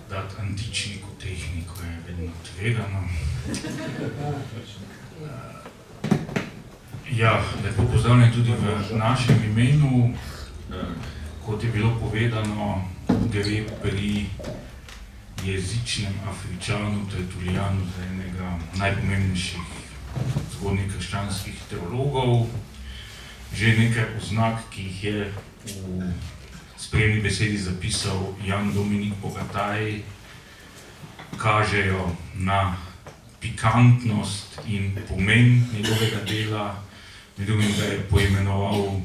dati antičniku tehniko, je vedno tvegano. Ja, lepo pozdravljeni tudi v našem imenu. Kot je bilo povedano, gre pri jezičnem Afričanu, Tertulianu, za enega najpomembnejših zgodnjih krščanskih teologov. Že nekaj oznak, ki jih je v spremni besedi zapisal Jan Dominik Bogataj, kažejo na pikantnost in pomen njegovega dela. Med drugim ga je poimenoval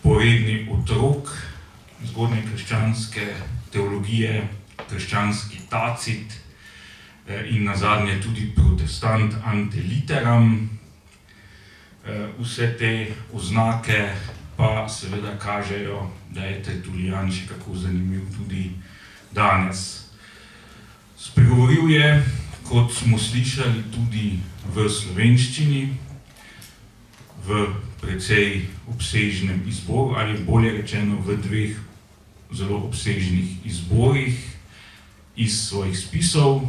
poredni otrok zgodnje krščanske teologije, krščanski Tacit in nazadnje tudi protestant ante litteram. Vse te oznake pa seveda kažejo, da je Tertulian še kako zanimiv tudi danes. Spregovoril je, kot smo slišali, tudi v slovenščini, v precej obsežnem izboru, ali bolje rečeno v dveh zelo obsežnih izborih iz svojih spisov.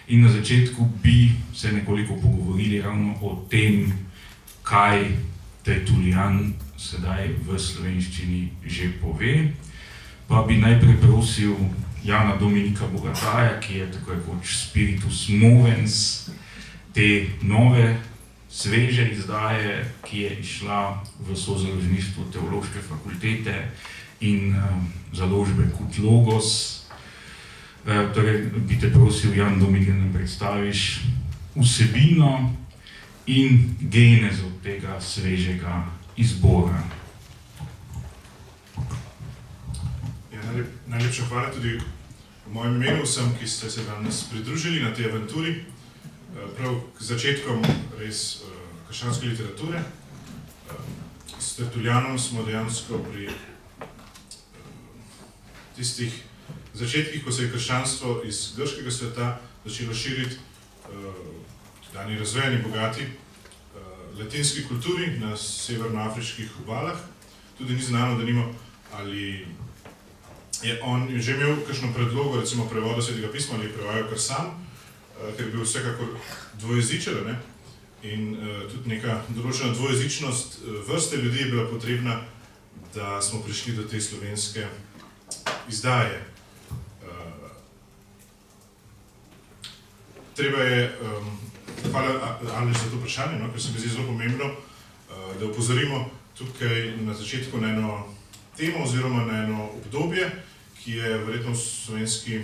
In na začetku bi se nekoliko pogovorili ravno o tem, kaj Tertulian sedaj v slovenščini že pove. Pa bi najprej prosil Jana Dominika Bogataja, ki je tako rekoč spiritus movens te nove, sveže izdaje, ki je išla v sozaložništvo Teološke fakultete in založbe Kut Logos. Torej bi te prosil, Jan Dominik, da nam predstaviš vsebino in genezo tega svežega izbora. Ja, najlepša hvala tudi v mojem imenu vsem, ki ste se danes pridružili na tej avanturi. Prav k začetkom res krščanske literature. S Tertulianom smo dejansko pri tistih začetkih, ko se je krščanstvo iz grškega sveta začelo širiti dani razvejani, bogati latinski kulturi na severnoafriških obalah. Tudi ni znano, da nima, ali je on že imel kakšno predlogo, recimo prevoda Svetega pisma, ali je prevajal kar sam, ker je bil vsekakor dvojezičen, ne? In tudi neka določena dvojezičnost vrste ljudi je bila potrebna, da smo prišli do te slovenske izdaje. Treba je, hvala Aleš za to vprašanje, no, ker se mi zdi zelo pomembno, da opozorimo tukaj na začetku na eno temo oziroma na eno obdobje, ki je verjetno v slovenski,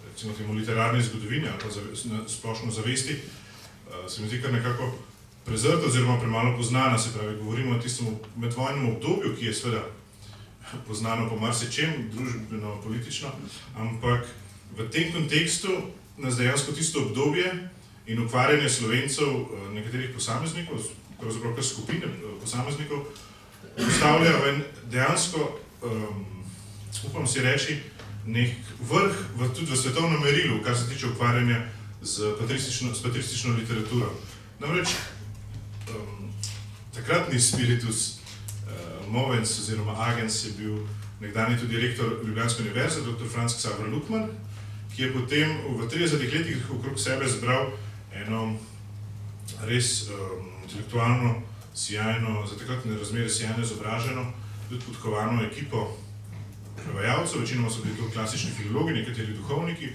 recimo temu, literarni zgodovini ali pa splošno zavesti, se mi zdi kar nekako prezrta oziroma premalo poznana. Se pravi, govorimo o tistem medvojnem obdobju, ki je seveda poznano po marsičem, družbeno, politično, ampak v tem kontekstu nas dejansko tisto obdobje in ukvarjanje Slovencev, nekaterih posameznikov, pravzaprav kar skupine posameznikov, postavlja v dejansko, upam si reči, nek vrh tudi v svetovnem merilu, kar se tiče ukvarjanja s patristično literaturo. Namreč, takratni spiritus movens oziroma agens je bil nekdanji tudi rektor Ljubljanske univerze, dr. Franc Xaver Lukman, ki je potem v 30 letih okrog sebe zbral eno res intelektualno, sijajno, za takratne razmere sijajno izobraženo, tudi podkovano ekipo prevajalcev. Večinoma so bili to klasični filologi, nekateri duhovniki,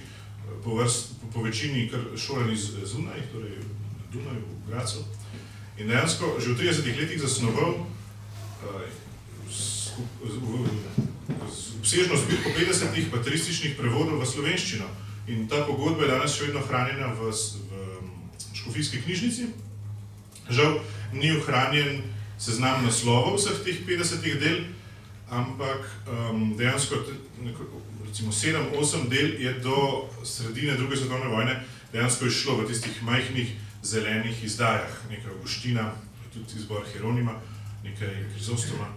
po večini kar šolani zunaj, torej na Dunaju, v Gracu. In dejansko že v 30 letih zasnoval obsežno zbirko 50 patrističnih prevodov v slovenščino. In ta pogodba je danes še vedno hranjena v škofijski knjižnici. Žal ni ohranjen seznam naslovov vseh teh 50 del, ampak dejansko recimo 7-8 del je do sredine druge svetovne vojne dejansko išlo v tistih majhnih zelenih izdajah. Nekaj Augustina, tudi izbor Hieronima, nekaj Krizostoma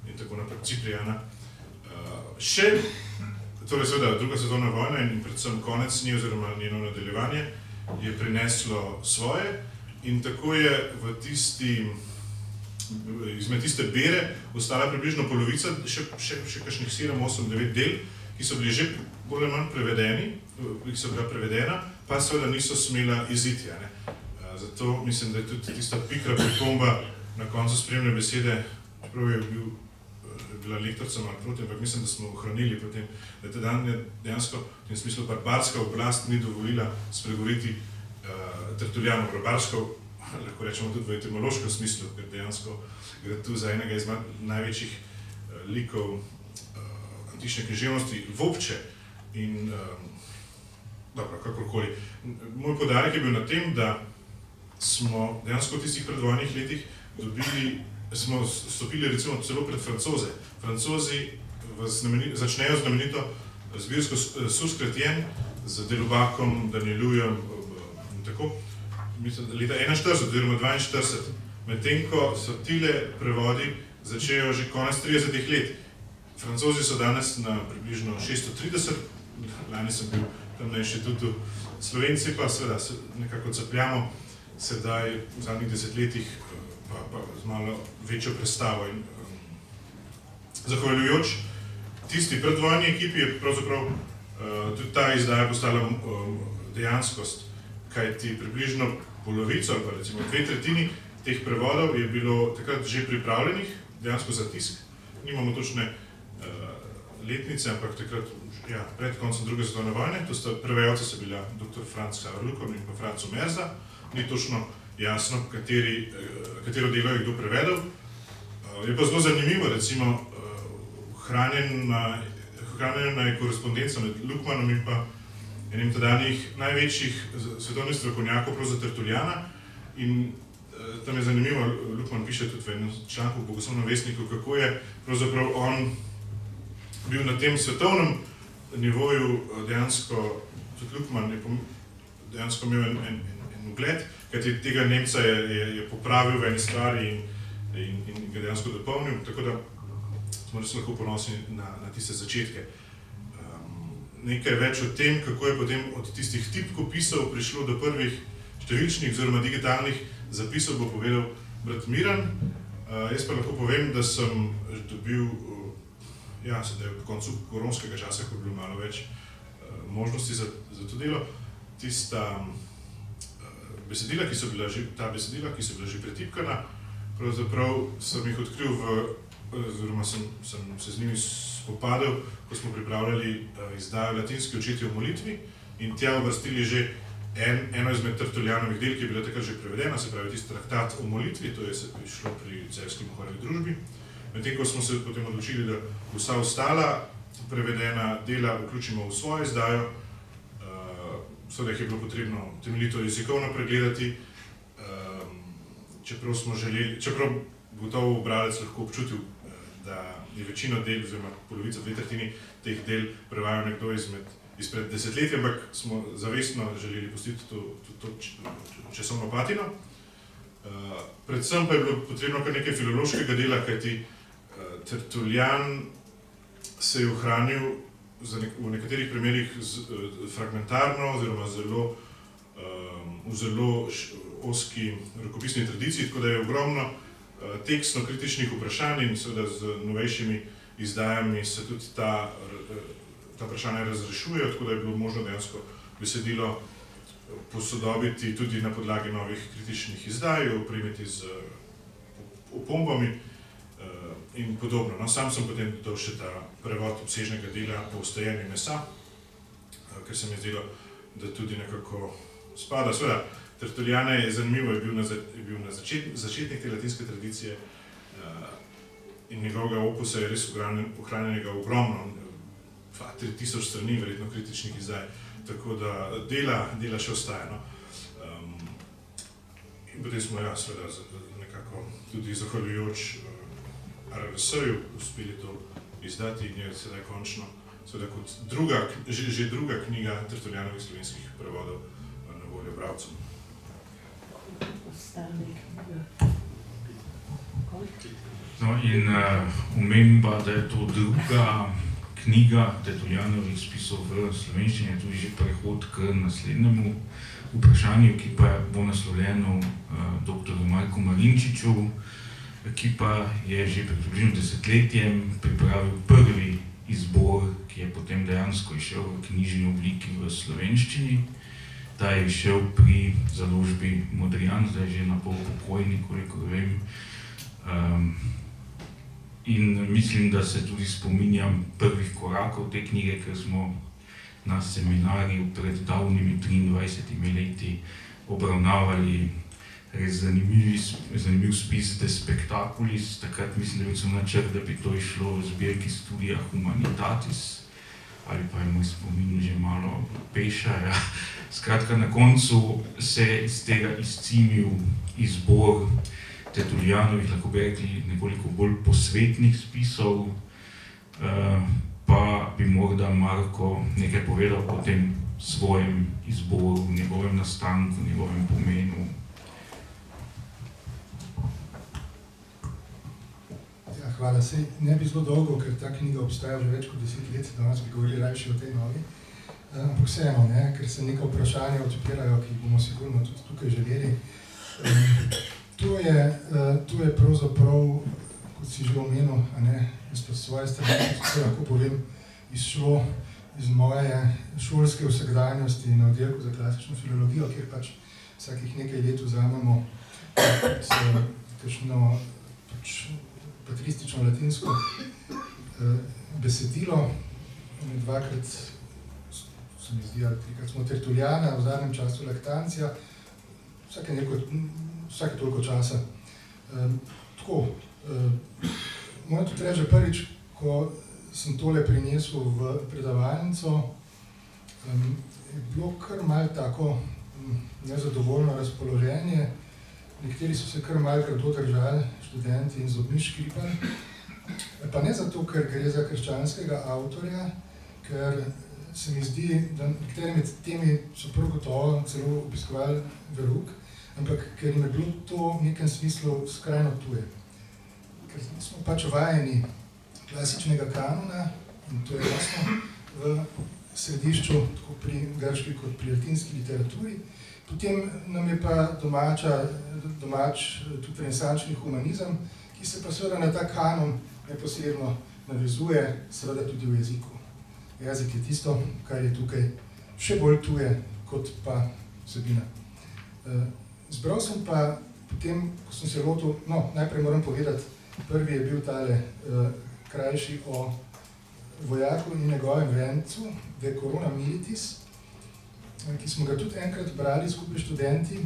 in tako naprej, Ciprijana. Torej seveda druga svetovna vojna in predvsem konec nje oziroma njeno nadaljevanje je prineslo svoje in tako je izmed tiste bere ostala približno polovica, še kakšnih 7, 8, 9 del, ki so bili že bolj ali manj prevedeni, ki so bila prevedena, pa seveda niso smela iziti. Zato mislim, da je tudi tista pikra pripomba na koncu spremne besede, čeprav je bila lektorica malo proti, ampak mislim, da smo ohranili potem, da je dan dejansko v tem smislu barbarska oblast ni dovolila spregovoriti Tertullianu. Barbarsko lahko rečemo tudi v etimološkem smislu, ker dejansko gre tu za enega izmed največjih likov antične književnosti vopče in dobro, kakorkoli. Moj poudarek je bil na tem, da smo dejansko v tistih predvojnih letih smo stopili recimo celo pred Francoze. Francozi začnejo znamenito zbirsko Source Chrétienne z Delubakom, Danieluyem in tako, leta 41 oziroma 42, medtem ko so tile prevodi začejo že konec 30 let. Francozi so danes na približno 630, lani sem bil tam na inštitutu, Slovenci pa seveda nekako capljamo sedaj v zadnjih desetletjih pa z malo večjo predstavo. In zahvaljujoč tisti predvojni ekipi je pravzaprav tudi ta izdaja postala dejanskost, kajti približno polovico ali pa recimo 2/3 teh prevodov je bilo takrat že pripravljenih, dejansko za tisk. Nimamo točne letnice, ampak takrat pred koncem druge svetovne vojne. To sta prevajalca so bila dr. Franz Saarbrücken in pa Franz Omerza. Ni točno jasno, katero delo je kdo prevedel. Je pa zelo zanimivo, recimo, hranjena je korespondenca med Luckmannom in pa enim tedanjih največjih svetovnih strokovnjakov prav za Tertulliana. In tam je zanimivo, Luckmann piše tudi v enem članku v Bogoslovnem vestniku, kako je pravzaprav on bil na tem svetovnem nivoju dejansko, tudi Luckmann je dejansko imel en ugled, kajti tega Nemca je popravil v eni stvari in ga dejansko dopolnil, tako da smo res lahko ponosni na tiste začetke. Nekaj več o tem, kako je potem od tistih tipkopisov prišlo do prvih številčnih oziroma digitalnih zapisov, bo povedal brat Miran. Jaz pa lahko povem, da sem dobil, sedaj v koncu koronskega časa, ko je bilo malo več možnosti za to delo, tista besedila, ki so bila že pretipkana, pravzaprav sem jih odkril oziroma sem se z njimi spopadel, ko smo pripravljali izdajo Latinski očetje v molitvi in tja uvrstili že eno izmed Tertullianovih del, ki je bila takrat že prevedena, se pravi tisti traktat o molitvi, to je šlo pri Celjski Mohorjevi družbi. Medtem ko smo se potem odločili, da vsa ostala prevedena dela vključimo v svojo izdajo, seveda jih je bilo potrebno temeljito jezikovno pregledati, čeprav gotovo bralec lahko občutil, da je večino del, oziroma polovica, 2/3 teh del prevajal nekdo izpred desetletja, ampak smo zavestno želeli pustiti to časovno patino. Predvsem pa je bilo potrebno kar nekaj filološkega dela, kajti Tertullian se je ohranil v nekaterih primerih fragmentarno oziroma v zelo ozki rokopisni tradiciji, tako da je ogromno tekstno-kritičnih vprašanj in seveda z novejšimi izdajami se tudi ta vprašanja razrešujejo, tako da je bilo možno dejansko besedilo posodobiti tudi na podlagi novih kritičnih izdaj, opremiti z opombami in podobno. No, sam sem potem dodal še ta prevod obsežnega dela o ostajanju mesa, ker se mi je zdelo, da tudi nekako spada. Seveda, Tertulliana je zanimivo, je bil na začetnik te latinske tradicije in njegovega opusa je res ohranjenega ogromno, 3000 strani, verjetno kritičnih izdaj, tako da dela še ostaja. No. In potem smo seveda nekako tudi zahvaljujoč RRS-ju uspeli to izdati in je sedaj končno, seveda kot že druga knjiga Tertullianovih slovenskih prevodov na voljo bralcem. No in omemba, da je to druga knjiga Tertullianovih spisov v slovenščini, je tudi že prehod k naslednjemu vprašanju, ki pa bo naslovljeno dr. Marku Marinčiču, ki pa je že pred približno desetletjem pripravil prvi izbor, ki je potem dejansko izšel v knjižni obliki v slovenščini. Ta je izšel pri založbi Modrijan, zdaj že na pol pokojni, kolikor vem. In mislim, da se tudi spominjam prvih korakov te knjige, ker smo na seminarju pred davnimi 23 leti obravnavali res zanimiv spis De Spectaculis. Takrat mislim, da je bil celo načrt, da bi to išlo v zbirki Studia Humanitatis, ali pa je moj spomin že malo peša. Ja. Skratka, na koncu se je iz tega izcimil izbor Tertullianovih, lahko bi rekli, nekoliko bolj posvetnih spisov, pa bi morda Marko nekaj povedal o tem svojem izboru, njegovem nastanku, njegovem pomenu. Ja, hvala. Sej ne bi zelo dolgo, ker ta knjiga obstaja že več kot 10 let, danes bi govorili raje o tej novi. Ampak vseeno, ker se neka vprašanja odpirajo, ki bomo sigurno tudi tukaj želeli. To je pravzaprav, kot si že omenil, jaz pa svoje strani, ko lahko povem, izšlo iz moje šolske vsakdanjosti na oddelku za klasično filologijo, kjer pač vsakih nekaj let vzamemo kakšno patristično latinsko besedilo. Dvakrat se mi zdi, ali trikrat smo Tertuliana, v zadnjem času Lactantia, vsake toliko časa. Moram tudi reči, že prvič, ko sem tole prinesel v predavalnico, je bilo kar malo tako nezadovoljno razpoloženje. Nekateri so se kar malo grdo držali, študenti, in z zobmi škripali. Pa ne zato, ker gre za krščanskega avtorja, ker se mi zdi, da nekateri med temi so prav gotovo celo obiskovali verouk, ampak ker jim je bilo to v nekem smislu skrajno tuje. Ker smo pač vajeni klasičnega kanona, in to je jasno, v središču, tako pri grški kot pri latinski literaturi. Potem nam je pa domač tudi renesančni humanizem, ki se pa seveda na ta kanon neposredno navezuje, seveda tudi v jeziku. Jezik je tisto, kar je tukaj še bolj tuje, kot pa vsebina. Zbral sem pa potem, ko sem se lotil, najprej moram povedati, prvi je bil tale krajši o vojaku in njegovem vencu, De Corona Militis, ki smo ga tudi enkrat brali skupaj študenti,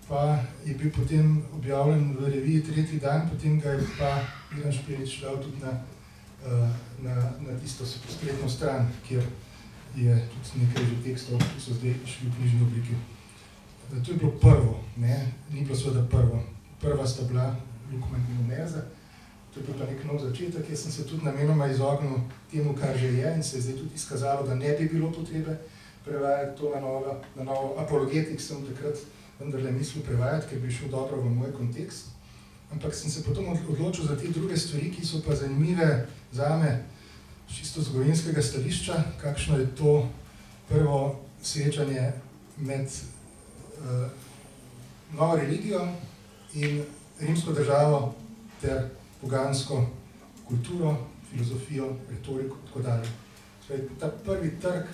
pa je bil potem objavljen v reviji Tretji dan, potem ga je pa Ivan Špelič dal tudi na tisto spletno stran, kjer je tudi nekaj že tekstov, ki so zdaj šli v knjižni obliki. To je bilo prvo, ni bilo seveda prvo. Prva sta bila Lukman in Omerza, to je bil pa nek nov začetek. Jaz sem se tudi namenoma izognil temu, kar že je, in se je zdaj tudi izkazalo, da ne bi bilo potrebe prevajati to na novo. Apologetik sem takrat vendarle mislil prevajati, ker bi šel dobro v moj kontekst. Ampak sem se potem odločil za te druge stvari, ki so pa zanimive zame z čisto zgodovinskega stališča, kakšno je to prvo srečanje med novo religijo in rimsko državo ter pogansko kulturo, filozofijo, retoriko in tako dalje. Ta prvi trg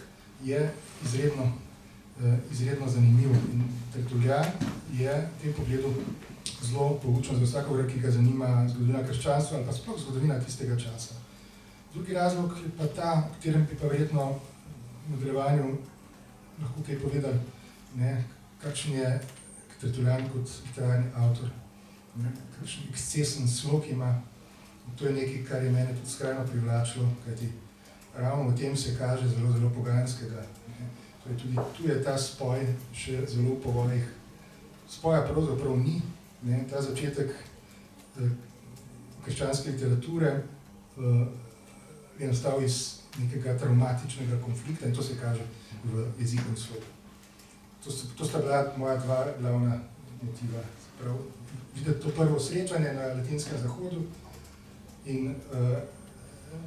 je izredno zanimiv in Tertullian je v tem pogledu zelo poučen za vsakogar, ki ga zanima zgodovina krščanstva ali pa sploh zgodovina tistega časa. Drugi razlog je pa ta, o katerem bi pa verjetno v nadaljevanju lahko kaj povedali, kakšen je Tertullian kot literarni avtor, kakšen ekscesen slog ima. To je nekaj, kar je mene tudi skrajno privlačilo, kajti ravno v tem se kaže zelo, zelo poganskega. Tudi tu je ta spoj še zelo v povojih. Spoja pravzaprav ni. Ta začetek krščanske literature je nastal iz nekega traumatičnega konflikta in to se kaže v jeziku in slogu. To sta bila moja dva glavna motiva. Videti to prvo srečanje na latinskem zahodu in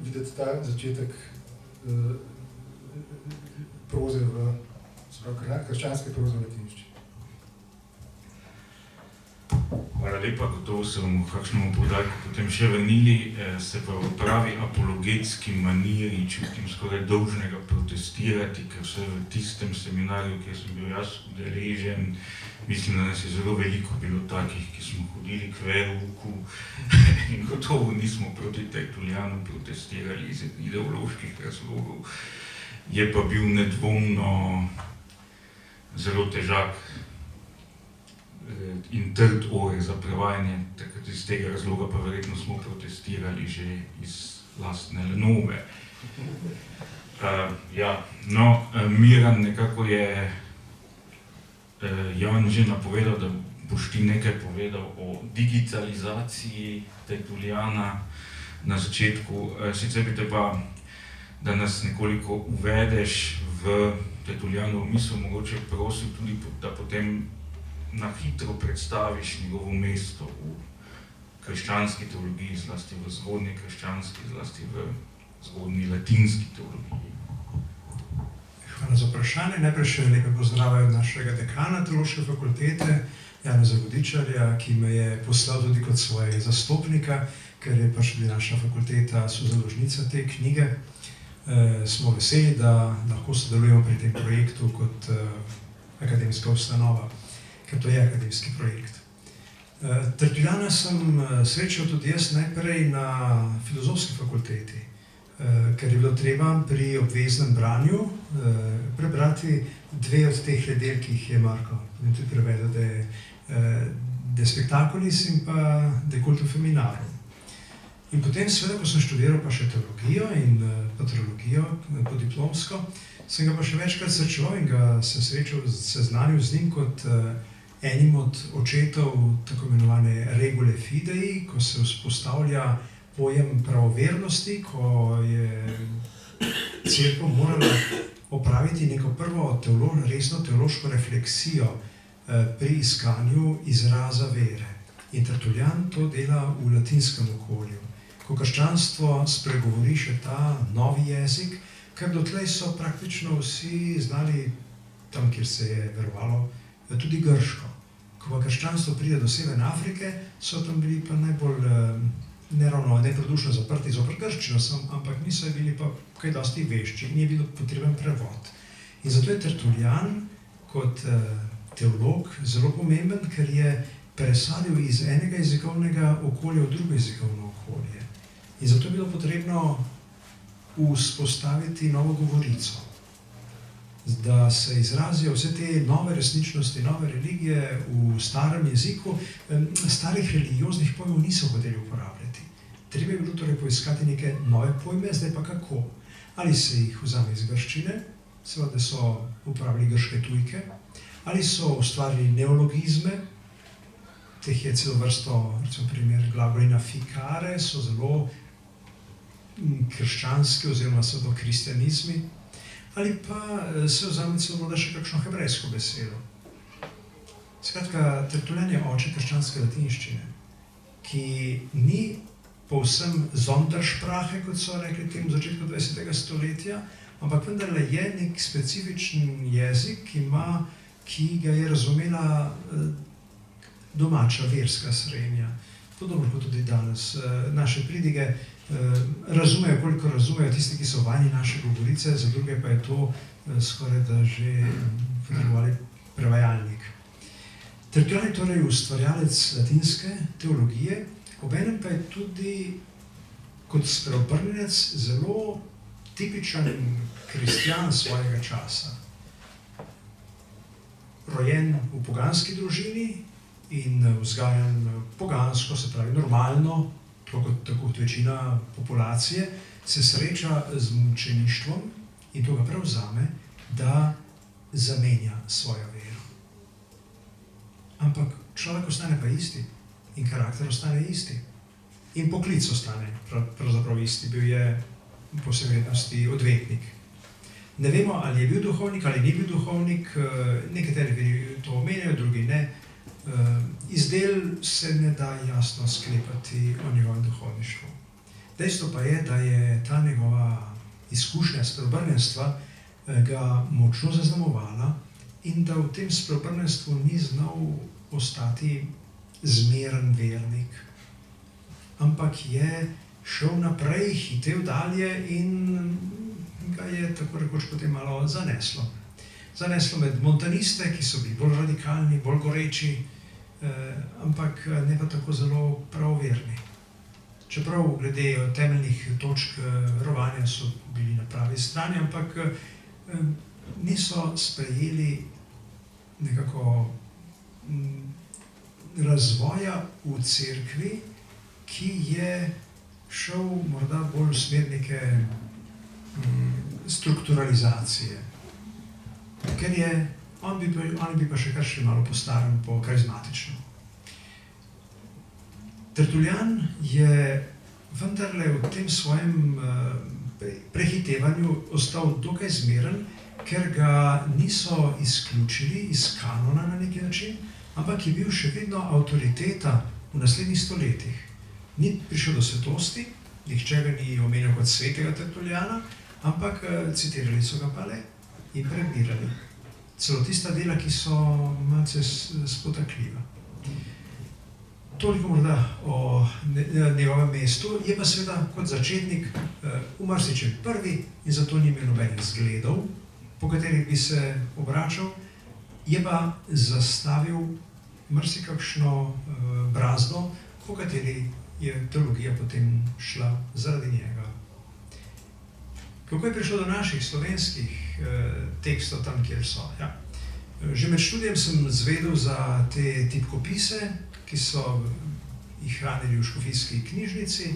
videti ta začetek proze krščanske proze v latinščini. Hvala lepa, gotovo se bomo v kakšnem poudarku potem še vrnili, se pa v pravi apologetski maniri čutim skoraj dolžnega protestirati, ker vse v tistem seminarju, kjer sem bil jaz udeležen, mislim, da nas je zelo veliko bilo takih, ki smo hodili k verouku in gotovo nismo proti Tertulianu protestirali iz ideoloških razlogov. Je pa bil nedvomno zelo težak in trd oreh za prevajanje, takrat iz tega razloga pa verjetno smo protestirali že iz lastne lenove. Miran, nekako je Jan že napovedal, da boš ti nekaj povedal o digitalizaciji Tertuliana na začetku. Sicer bi te pa, da nas nekoliko uvedeš v Tertulianovo misel, mogoče prosil tudi, da potem na hitro predstaviš njegovo mesto v krščanski teologiji, zlasti v zgodnji krščanski, zlasti v zgodnji latinski teologiji. Hvala za vprašanje. Najprej še lepe pozdrave od našega dekana Teološke fakultete, Janeza Vodičarja, ki me je poslal tudi kot svojega zastopnika, ker je pač tudi naša fakulteta sozaložnica te knjige. Smo veseli, da lahko sodelujemo pri tem projektu kot akademska ustanova, ker to je akademski projekt. Tertuliana sem srečal tudi jaz najprej na filozofski fakulteti, ker je bilo treba pri obveznem branju prebrati dve od teh del, ki jih je Marko tudi prevedel, da je De Spectaculis in pa De Cultu Feminarum. In potem seveda, ko sem študiral pa še teologijo in patrologijo podiplomsko, sem ga pa še večkrat srečeval in ga seznanil z njim kot enim od očetov tako imenovane regule fidei, ko se vzpostavlja pojem pravovernosti, ko je cerkev morala opraviti neko prvo resno teološko refleksijo pri iskanju izraza vere. In Tertulian to dela v latinskem okolju, ko krščanstvo spregovori še ta novi jezik, ker dotlej so praktično vsi znali, tam kjer se je verovalo, tudi grško. Ko pa krščanstvo pride do Severne Afrike, so tam bili pa najbolj neprodušno zaprti zopr grščino, ampak niso bili pa kaj dosti vešči in je bil potreben prevod. In zato je Tertulian kot teolog zelo pomemben, ker je presadil iz enega jezikovnega okolja v drugo jezikovno okolje. In zato je bilo potrebno vzpostaviti novo govorico, da se izrazijo vse te nove resničnosti, nove religije v starem jeziku. Starih religioznih pojmov niso hoteli uporabljati. Treba je bilo torej poiskati neke nove pojme, zdaj pa kako. Ali se jih vzame iz grščine, seveda so uporabili grške tujke, ali so ustvarili neologizme, teh je celo vrsto, recimo primer glagolina ficare, so zelo krščanski oziroma so to kristianizmi, ali pa se vzame celo morda še kakšno hebrejsko besedo. Skratka, Tertulian je oče krščanske latinščine, ki ni povsem Sondersprache, kot so rekli temu v začetku 20. stoletja, ampak vendarle je nek specifičen jezik, ki ga je razumela domača verska srednja. Podobno kot tudi danes. Naše pridige razumejo, koliko razumejo tisti, ki so vajeni naše govorice, za druge pa je to skoraj da že potrebovali prevajalnik. Tertulian je torej ustvarjalec latinske teologije, obenem pa je tudi kot spreobrnjenec zelo tipičen kristjan svojega časa. Rojen v poganski družini in vzgajan pogansko, se pravi normalno, tako kot večina populacije, se sreča z mučeništvom in to ga prevzame, da zamenja svojo vero. Ampak človek ostane pa isti in karakter ostane isti. In poklic ostane pravzaprav isti, bil je po vsej verjetnosti odvetnik. Ne vemo, ali je bil duhovnik ali ni bil duhovnik, nekateri to omenjajo, drugi ne. Iz del se ne da jasno sklepati o njegovem duhovništvu. Dejstvo pa je, da je ta njegova izkušnja spreobrnjenstva ga močno zaznamovala in da v tem spreobrnjenstvu ni znal ostati zmeren vernik, ampak je šel naprej, hitel dalje in ga je tako rekoč potem malo zaneslo. Zaneslo med montaniste, ki so bili bolj radikalni, bolj goreči, ampak ne pa tako zelo pravoverni. Čeprav glede temeljnih točk rovanja so bili na pravi strani, ampak niso sprejeli nekako razvoja v cerkvi, ki je šel morda bolj v smer neke strukturalizacije. Ker oni bi pa še kar še malo po starem, po karizmatično. Tertulijan je vendarle v tem svojem prehitevanju ostal dokaj zmeren, ker ga niso izključili iz kanona na neki način, ampak je bil še vedno avtoriteta v naslednjih stoletjih. Ni prišel do svetosti, nihče ga ni omenil kot svetega Tertulijana, ampak citirali so ga pa le in prebirali. Celo tista dela, ki so malce spotakljiva. Toliko morda o njegovem mestu, je pa seveda kot začetnik v marsičem prvi in zato ni imel nobenih zgledov, po katerih bi se obračal, je pa zastavil marsikakšno brazdo, po kateri je teologija potem šla zaradi njega. Kako je prišlo do naših slovenskih tekstov tam, kjer so? Ja. Že med študijem sem zvedel za te tipkopise, ki so jih hranili v škofijski knjižnici.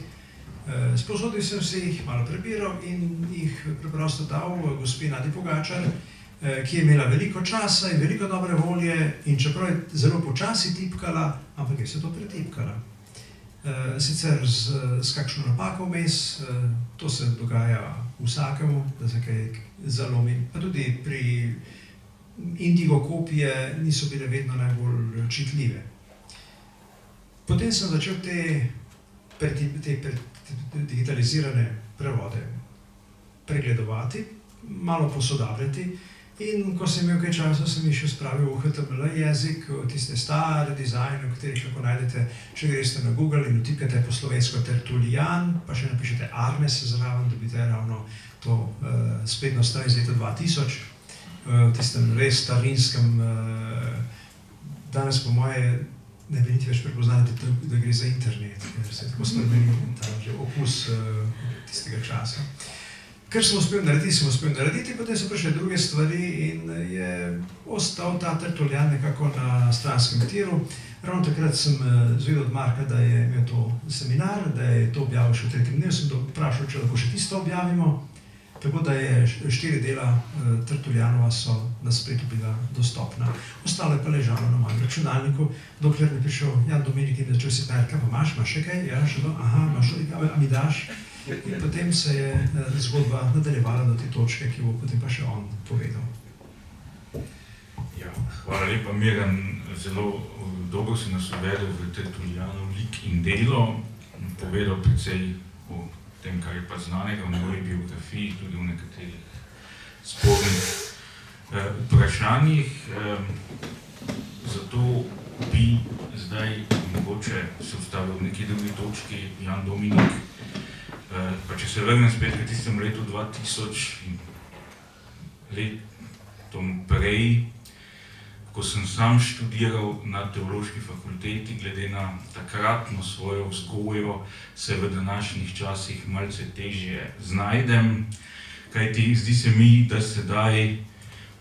Sposodil sem se jih, malo prebiral in jih preprosto dal gospe Nadi Pogačar, ki je imela veliko časa in veliko dobre volje in čeprav je zelo počasi tipkala, ampak je se to pretipkala. Sicer s kakšno napako vmes, to se dogaja vsakemu, da se kaj zalomi, pa tudi pri indigo kopije niso bile vedno najbolj čitljive. Potem sem začel te digitalizirane prevode pregledovati, malo posodabljati in ko sem imel kaj časa, sem jih še spravil v HTML jezik, tiste stare dizajne, v katerih lahko najdete, če greste na Google in vtipkate po slovensko Tertulijan, pa še napišete Arnes zraven, dobite ravno to spletno stran iz leta 2000, v tistem res starinskem, danes po moje ne bi niti več prepoznali, da gre za internet, ker se je tako spremenil ta že okus tistega časa. Ker sem uspel narediti, potem so prišle druge stvari in je ostal ta Tertulijan nekako na stranskem tiru. Ravno takrat sem zvedel od Marka, da je imel to seminar, da je to objavil še v 3. dnevu, sem vprašal, če lahko še tisto objavimo. Tako da je 4 dela Tertulijanova so na spletu bila dostopna. Ostalo je pa ležalo na mojem računalniku, dokler ni prišel Jan Dominik in začel si povedati, kaj pa imaš še kaj? Ja, še to, aha, imaš to, a mi daš? In potem se je zgodba nadaljevala do te točke, ki bo potem pa še on povedal. Ja, hvala lepa, Miran. Zelo dobro si nas uvedel v Tertulijanov lik in delo, povedal precej o tem, kar je pa znanega v njegovi biografiji, tudi v nekaterih spornih vprašanjih. Zato bi zdaj mogoče se ustavil v neki drugi točki Jan Dominik. Pa če se vrnem spet v tistem letu 2000 in letom prej, ko sem sam študiral na teološki fakulteti, glede na takratno svojo vzgojo, se v današnjih časih malce težje znajdem, kajti zdi se mi, da sedaj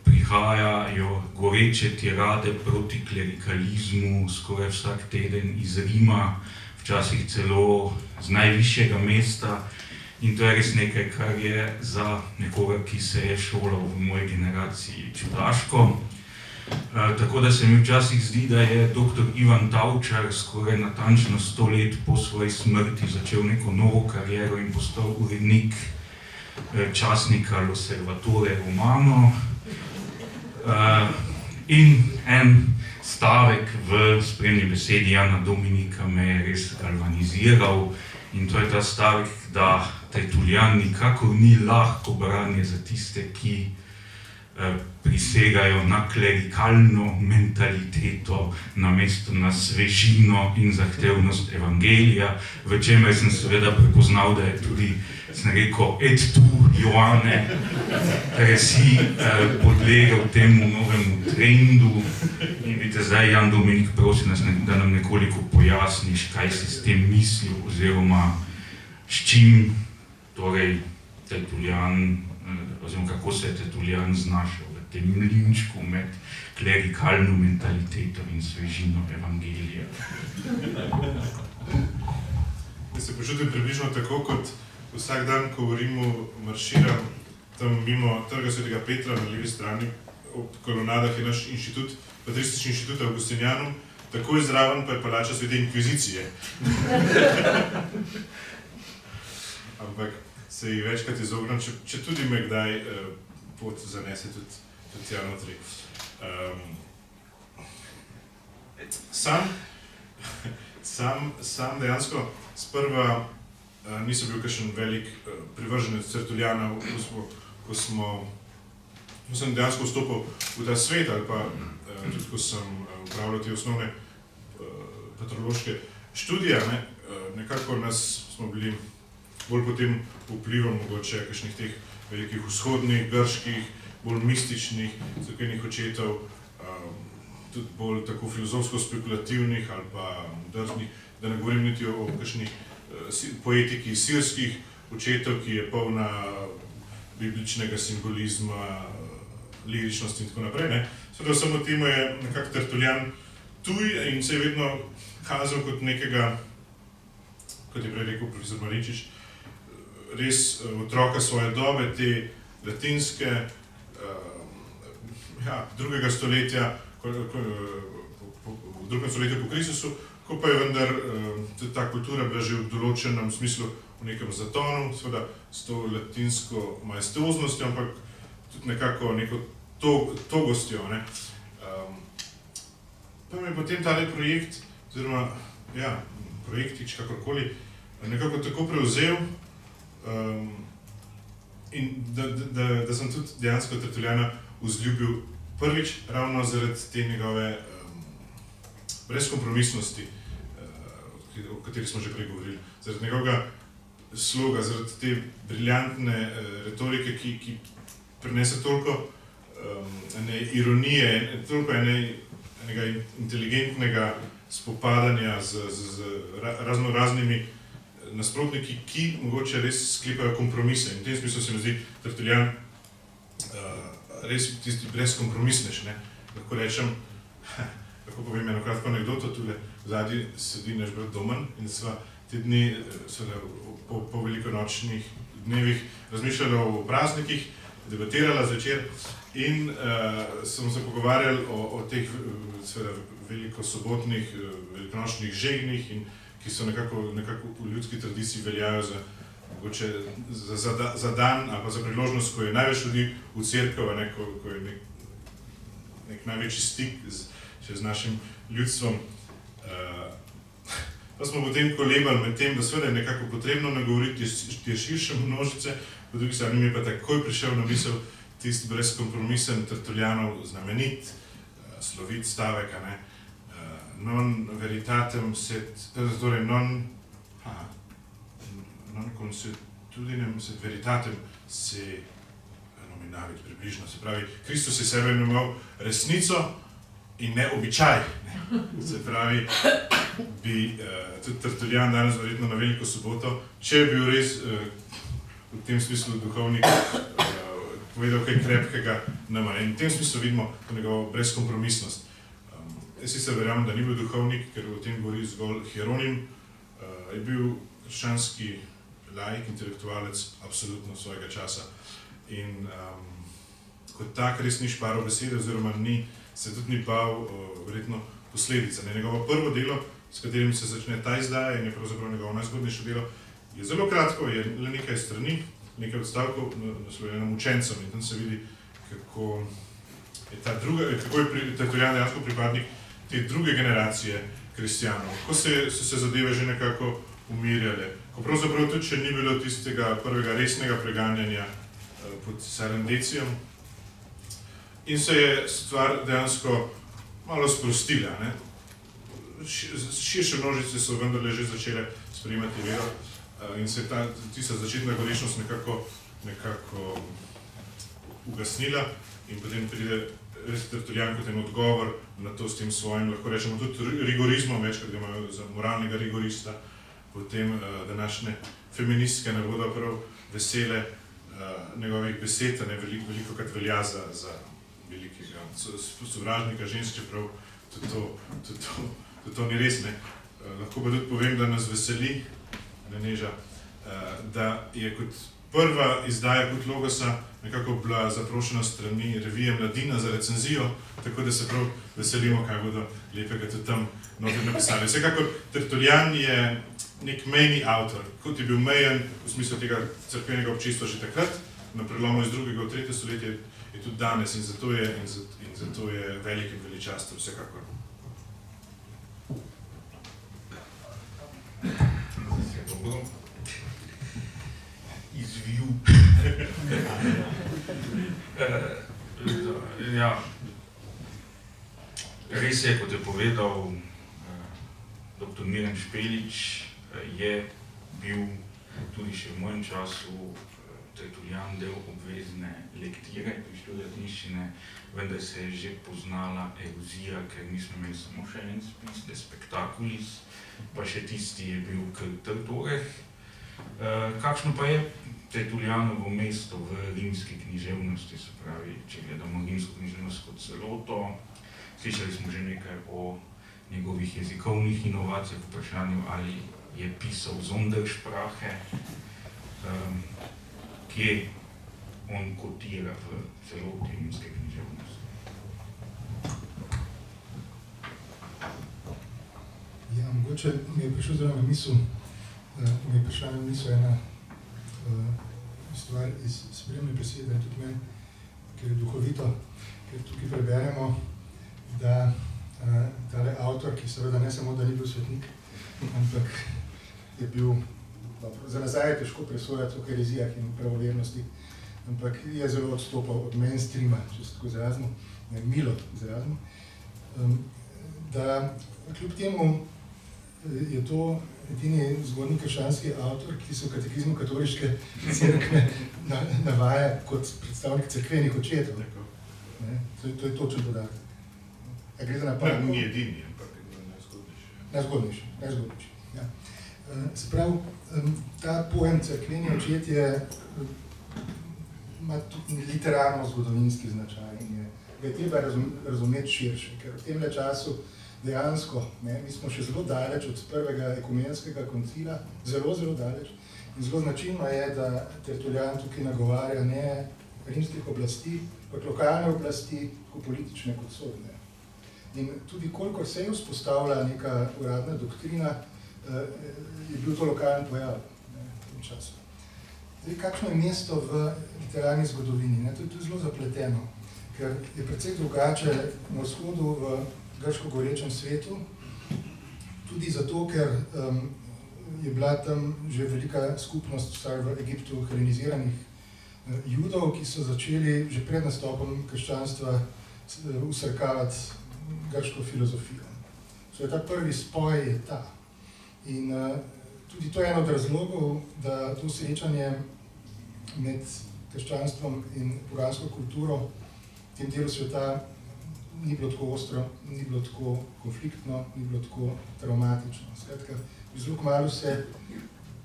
prihajajo goreče tirade proti klerikalizmu skoraj vsak teden iz Rima, včasih celo z najvišjega mesta, in to je res nekaj, kar je za nekoga, ki se je šolal v moji generaciji, čudaško. Tako da se mi včasih zdi, da je dr. Ivan Tavčar skoraj natančno 100 let po svoji smrti začel neko novo kariero in postal urednik časnika L'Osservatore Romano. In en stavek v spremni besedi Jana Dominika me je res galvaniziral in to je ta stavek, da Tertulijan nikakor ni lahko branje za tiste, ki prisegajo na klerikalno mentaliteto namesto na svežino in zahtevnost evangelija, v čemer sem seveda prepoznal, da je tudi, sem rekel, et tu, Joane, resi podlegel temu novemu trendu. In vidite, zdaj Jan Dominik prosi nas, da nam nekoliko pojasniš, kaj si s tem mislil, oziroma s čim torej Tertulijan, oziroma kako se je Tertulijan znašel v tem mlinčku med klerikalno mentaliteto in svežino evangelija. Jaz se počutim približno tako, kot vsak dan, ko govorimo, marširam tam mimo Trga Svetega Petra na levi strani, ob kolonadah je naš inštitut, Patristični inštitut Augustinijanum, takoj zraven pa je palača Svete Inkvizicije. Ampak se ji večkrat izognem, če tudi me kdaj pot zanese tudi tja notri. Sam dejansko sprva nisem bil kakšen velik privrženec Tertulijana, ko sem dejansko vstopil v ta svet, ali pa tudi ko sem upravljal te osnovne patrološke študije, nekako smo bili bolj pod tem vplivom mogoče kakšnih teh velikih vzhodnih, grških, bolj mističnih, cerkvenih očetov, tudi bolj tako filozofsko-spekulativnih ali pa drznih, da ne govorim niti o kakšnih poetiki sirskih očetov, ki je polna bibličnega simbolizma, liričnosti in tako naprej. Seveda samo temu je nekako Tertulijan tuj in se je vedno kazal kot nekega, kot je prej rekel profesor Marinčič, res otroka svoje dobe, te latinske, drugega stoletja, v drugem stoletju po Kristusu, ko pa je vendar tudi ta kultura bila že v določenem smislu v nekem zatonu, seveda s to latinsko majestuoznostjo, ampak tudi nekako neko togostjo. Pa mi je potem tale projekt, oziroma projektič, kakorkoli, nekako tako prevzel, in da sem tudi dejansko Tertulijana vzljubil prvič ravno zaradi te njegove brezkompromisnosti, o kateri smo že prej govorili, zaradi njegovega sloga, zaradi te briljantne retorike, ki prinese toliko ironije, toliko enega inteligentnega spopadanja z raznoraznimi nasprotniki, ki mogoče res sklepajo kompromise. In v tem smislu se mi zdi Tertulijan res tisti brezkompromisnež. Lahko rečem, lahko povem eno kratko anekdoto, tule zadnji sedi naš brat Domen in sva te dni po velikonočnih dnevih razmišljala o praznikih, debatirala zvečer in smo se pogovarjali o teh velikosobotnih, velikonočnih žegnih, ki so nekako v ljudski tradiciji veljajo za dan ali pa za priložnost, ko je največ ljudi v cerkev, ko je nek največji stik z našim ljudstvom. Pa smo potem kolebali med tem, da seveda je nekako potrebno nagovoriti te širše množice, po drugi strani mi je pa takoj prišel na misel tisti brezkompromisen Tertulijanov znamenit, slovit stavek, non veritatem sed, torej non consuetudinem sed veritatem se nominavit, približno, se pravi, Kristus je sebe imenoval resnico in ne običaj. Se pravi, bi tudi Tertulijan danes verjetno na Veliko soboto, če je bil res v tem smislu duhovnik, povedal kaj krepkega nama. In v tem smislu vidimo njegovo brezkompromisnost. Jaz sicer verjamem, da ni bil duhovnik, ker o tem govori zgolj Hieronim, je bil krščanski laik, intelektualec absolutno svojega časa. In kot tak res ni šparal besede, oziroma se tudi ni bal verjetno posledica. Njegovo prvo delo, s katerim se začne ta izdaja in je pravzaprav njegovo najzgodnejše delo, je zelo kratko, je le nekaj strani, nekaj odstavkov naslovljeno Mučencem in tam se vidi, kako je Tertulijan dejansko pripadnik te druge generacije kristjanov, ko so se zadeve že nekako umirjale, ko pravzaprav tudi še ni bilo tistega prvega resnega preganjanja pod Sarendecijem, In se je stvar dejansko malo sprostila. Ne? Širše množice so vendarle že začele sprejemati vero in se je tista začetna gorečnost nekako ugasnila in potem pride res Tertullian kot en odgovor na to s tem svojim, lahko rečemo tudi rigorizmom, večkrat ga imajo za moralnega rigorista, potem današnje feministke ne bodo prav vesele njegovih besed, ne veliko krat velja za velikega sovražnika žensk, čeprav tudi to ni res. Ne. Lahko pa tudi povem, da nas veseli, Neža, da je kot prva izdaja Kud Logosa nekako bila zaprošena strani revije Mladina za recenzijo, tako da se prav veselimo, kaj bodo lepega tudi tam noter napisali. Vsekakor Tertullian je nek mejni avtor, kot je bil mejen v smislu tega cerkvenega občestva že takrat, na prelomu iz 2. v 3. stoletje je tudi danes in zato je velik in veličasten vsekakor. Izviju. Ja. Res je, kot je povedal dr. Miran Špelič, je bil tudi še v mojem času Tertullian del obvezne lektire pri študiju latinščine, vendar se je že poznala erozija, ker nismo imeli samo še en spis, De Spectaculis, pa še tisti je bil k Tertoreh. Kakšno pa je Tertullianovo mesto v rimski književnosti, se pravi, če gledamo rimsko književnost kot celoto, slišali smo že nekaj o njegovih jezikovnih inovacijah, vprašanju, ali je pisal Sondersprache, kje on kotira v celoti rimske književnosti. Ja, mogoče mi je prišel zelo na misel, ena stvar iz spremne besede, tudi meni, ker je duhovito, ker tukaj preberemo, da tale avtor, ki seveda ne samo, da ni bil svetnik, ampak je bil, za nazaj je težko presojati o herezijah in pravovernosti, ampak je zelo odstopal od mainstreama, če se tako izrazimo, milo izrazimo, da kljub temu je to edini zgodnji krščanski avtor, ki se v katekizmu katoliške cerkve navaja kot predstavnik cerkvenih očetov. To je točen podatek. Gre za napad. Ni edini, ampak najzgodnejši. Najzgodnejši, ja. Se pravi, ta pojem cerkveni očetje ima tudi literarno-zgodovinski značaj in ga je treba razumeti širše, ker v temle času dejansko, mi smo še zelo daleč od prvega ekumenskega koncila, zelo daleč, in zelo značilno je, da Tertullian tukaj nagovarja ne rimskih oblasti, kot lokalne oblasti, tako politične kot sodne. In tudi kolikor se je vzpostavila neka uradna doktrina, je bil to lokalen pojav v tem času. Zdaj, kakšno je mesto v literarni zgodovini? To je zelo zapleteno, ker je precej drugače na vzhodu v grško gorečem svetu, tudi zato, ker je bila tam že velika skupnost, vsaj v Egiptu, heleniziranih Judov, ki so začeli že pred nastopom krščanstva usrkavati grško filozofijo. Ta prvi spoj je ta. In tudi to je en od razlogov, da to srečanje med krščanstvom in pogansko kulturo v tem delu sveta ni bilo tako ostro, ni bilo tako konfliktno, ni bilo tako traumatično. Skratka, zelo kmalu se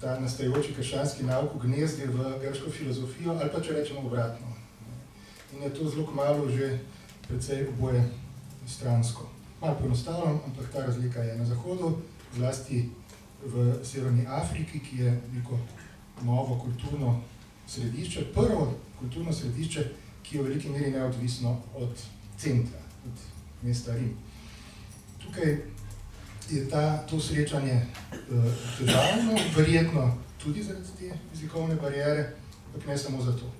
ta nastajajoči krščanski nauk ugnezdi v grško filozofijo, ali pa če rečemo obratno. In je to zelo kmalu že precej oboje stransko. Malo poenostavljam, ampak ta razlika je na zahodu, zlasti v Severni Afriki, ki je neko novo kulturno središče, prvo kulturno središče, ki je v veliki meri neodvisno od centra, od mesta Rim. Tukaj je to srečanje težavno, verjetno tudi zaradi te jezikovne bariere, ampak ne samo zato.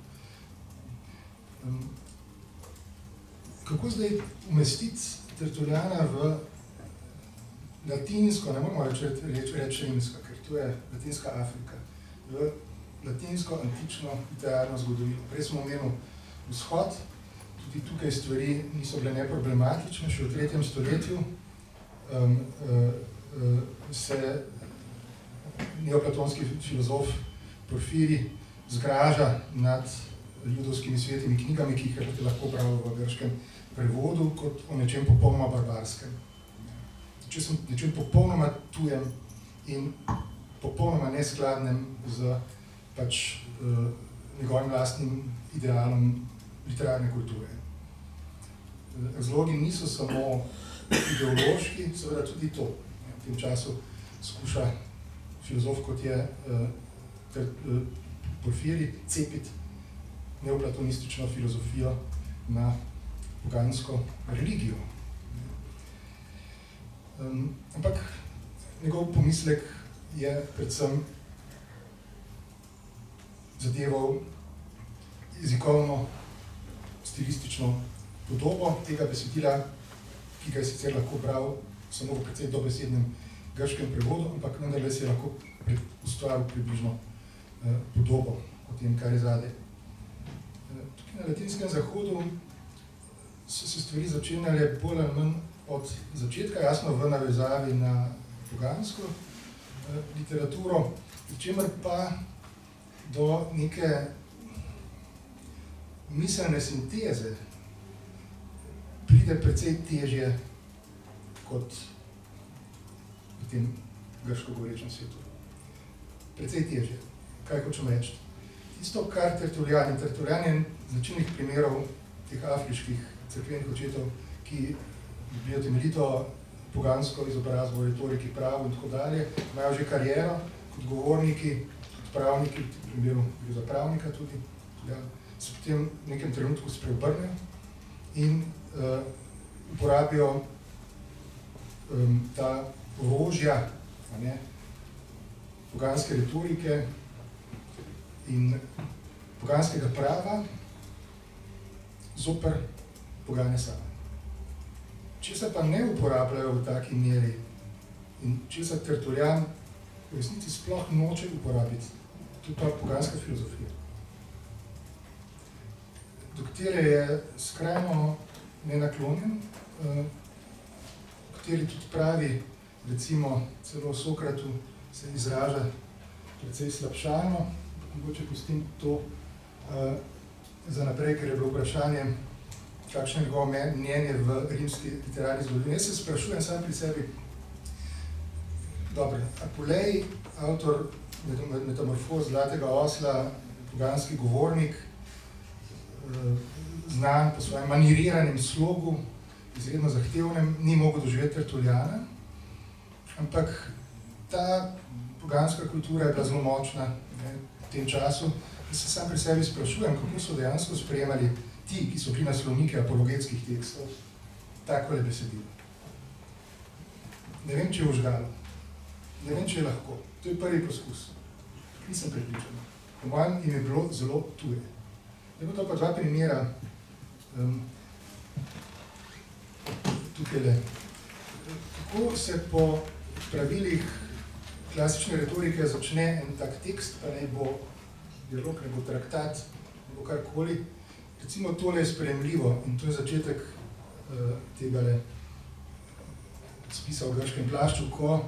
Kako zdaj umestiti Tertulliana v latinsko, ne moramo reči rimska, ker to je latinska Afrika, v latinsko antično literarno zgodovino. Prej smo omenili vzhod, tudi tukaj stvari niso bile neproblematične. Še v 3. stoletju se neoplatonski filozof Porfirij zgraža nad judovskimi svetimi knjigami, ki jih je lahko bral v grškem prevodu, kot o nečem popolnoma barbarskem. Nečem popolnoma tujem in popolnoma neskladnem z njegovim lastnim idealom literarne kulture. Razlogi niso samo ideološki, seveda tudi to. V tem času skuša filozof, kot je Porfirij, cepiti neoplatonistično filozofijo na pogansko religijo. Ampak njegov pomislek je predvsem zadeval jezikovno, stilistično podobo tega besedila, ki ga je sicer lahko bral samo v precej dobesednem grškem prevodu, ampak vendarle si je lahko ustvaril približno podobo o tem, kar je zadaj. Tukaj na latinskem zahodu so se stvari začenjale bolj ali manj od začetka, jasno v navezavi na pogansko literaturo, pri čemer pa do neke miselne sinteze pride precej težje kot v tem grško govorečem svetu. Precej težje. Kaj hočem reči? Tisto, kar Tertullian je značilnih primerov teh afriških cerkvenih očetov, ki dobijo temeljito pogansko izobrazbo, retoriki, pravu in tako dalje, imajo že kariero kot govorniki, kot pravniki, v primeru gre za pravnika tudi, se potem v nekem trenutku spreobrnejo in uporabijo ta orožja poganske retorike in poganskega prava zoper pogane same. Česa pa ne uporabljajo v taki meri in česa Tertullian v resnici sploh noče uporabiti, to je pa poganska filozofija, do katere je skrajno nenaklonjen, v kateri tudi pravi, recimo celo Sokratu se izraža precej slabšalno, mogoče pustim to za naprej, ker je bilo vprašanje, kakšno je njegovo mnenje v rimski literarni zgodovini. Jaz se sprašujem sam pri sebi, dobro, Apulej, avtor Metamorfoz Zlatega osla, poganski govornik, znan po svojem maniriranem slogu, izredno zahtevnem, ni mogel doživeti Tertulliana, ampak ta poganska kultura je bila zelo močna v tem času. Jaz se sam pri sebi sprašujem, kako so dejansko sprejemali ti, ki so bili naslovniki apologetskih tekstov, takole besedilo. Ne vem, če je užgalo. Ne vem, če je lahko. To je prvi poskus. Nisem prepričan. Po mojem jim je bilo zelo tuje. Zdaj bo to pa dva primera. Tukajle. Kako se po pravilih klasične retorike začne en tak tekst, pa ne bo dialog, ne bo traktat, ne bo karkoli. Recimo tole je sprejemljivo in to je začetek tegale spisa v grškem plašču, ko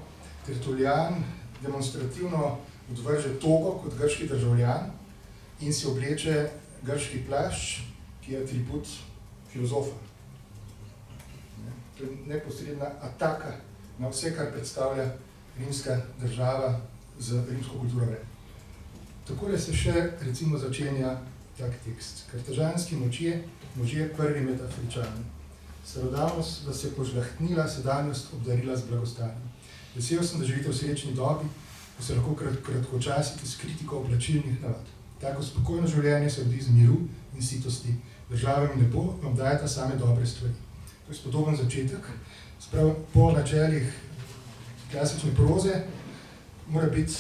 Tertullian demonstrativno odvrže togo kot grški državljan in si obleče grški plašč, ki je atribut filozofa. To je neposredna ataka na vse, kar predstavlja rimska država z rimsko kulturo vred. Takole se še recimo začenja tak tekst. Kartažanski možje prvi med Afričani. Starodavnost vas je požlahtnila, sedanjost obdarila z blagostanjem. Vesel sem, da živite v srečni dobi, ko se lahko kratkočasite s kritiko oblačilnih navad. Tako spokojno življenje se rodi iz miru in sitosti. Država in lepo vam dajeta same dobre stvari. To je spodoben začetek. Sprav, po načelih klasične proze mora biti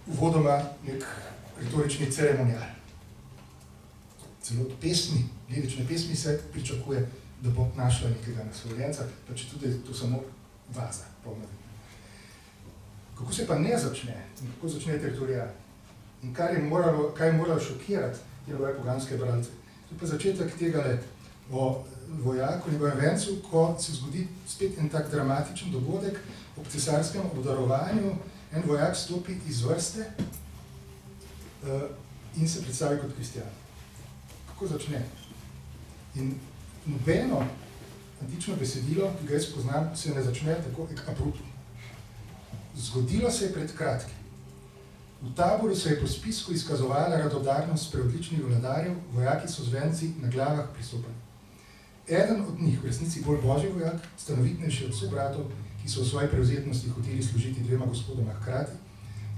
uvodoma nek retorični ceremonial. Celo od pesmi, lirične pesmi se pričakuje, da bo našla nekega naslovljenca, pa če tudi to samo vaza, polna. Kako se pa ne začne, in kako začne Tertullian? In kaj je moralo šokirati njegove poganske bralce? To je pa začetek tega o vojaku, njegovem vencu, ko se zgodi spet en tak dramatičen dogodek. Ob cesarskem obdarovanju en vojak stopi iz vrste in se predstavi kot kristjan. Kako začne? In nobeno antično besedilo, ki ga jaz poznam, se ne začne tako abruptno. Zgodilo se je pred kratkim. V taboru se je po spisku izkazovala radodarnost preodličnih vladarjev, vojaki so z venci na glavah pristopali. Eden od njih, v resnici bolj božji vojak, stanovitnejši od sobratov, ki so v svoji prevzetnosti hoteli služiti dvema gospodoma hkrati,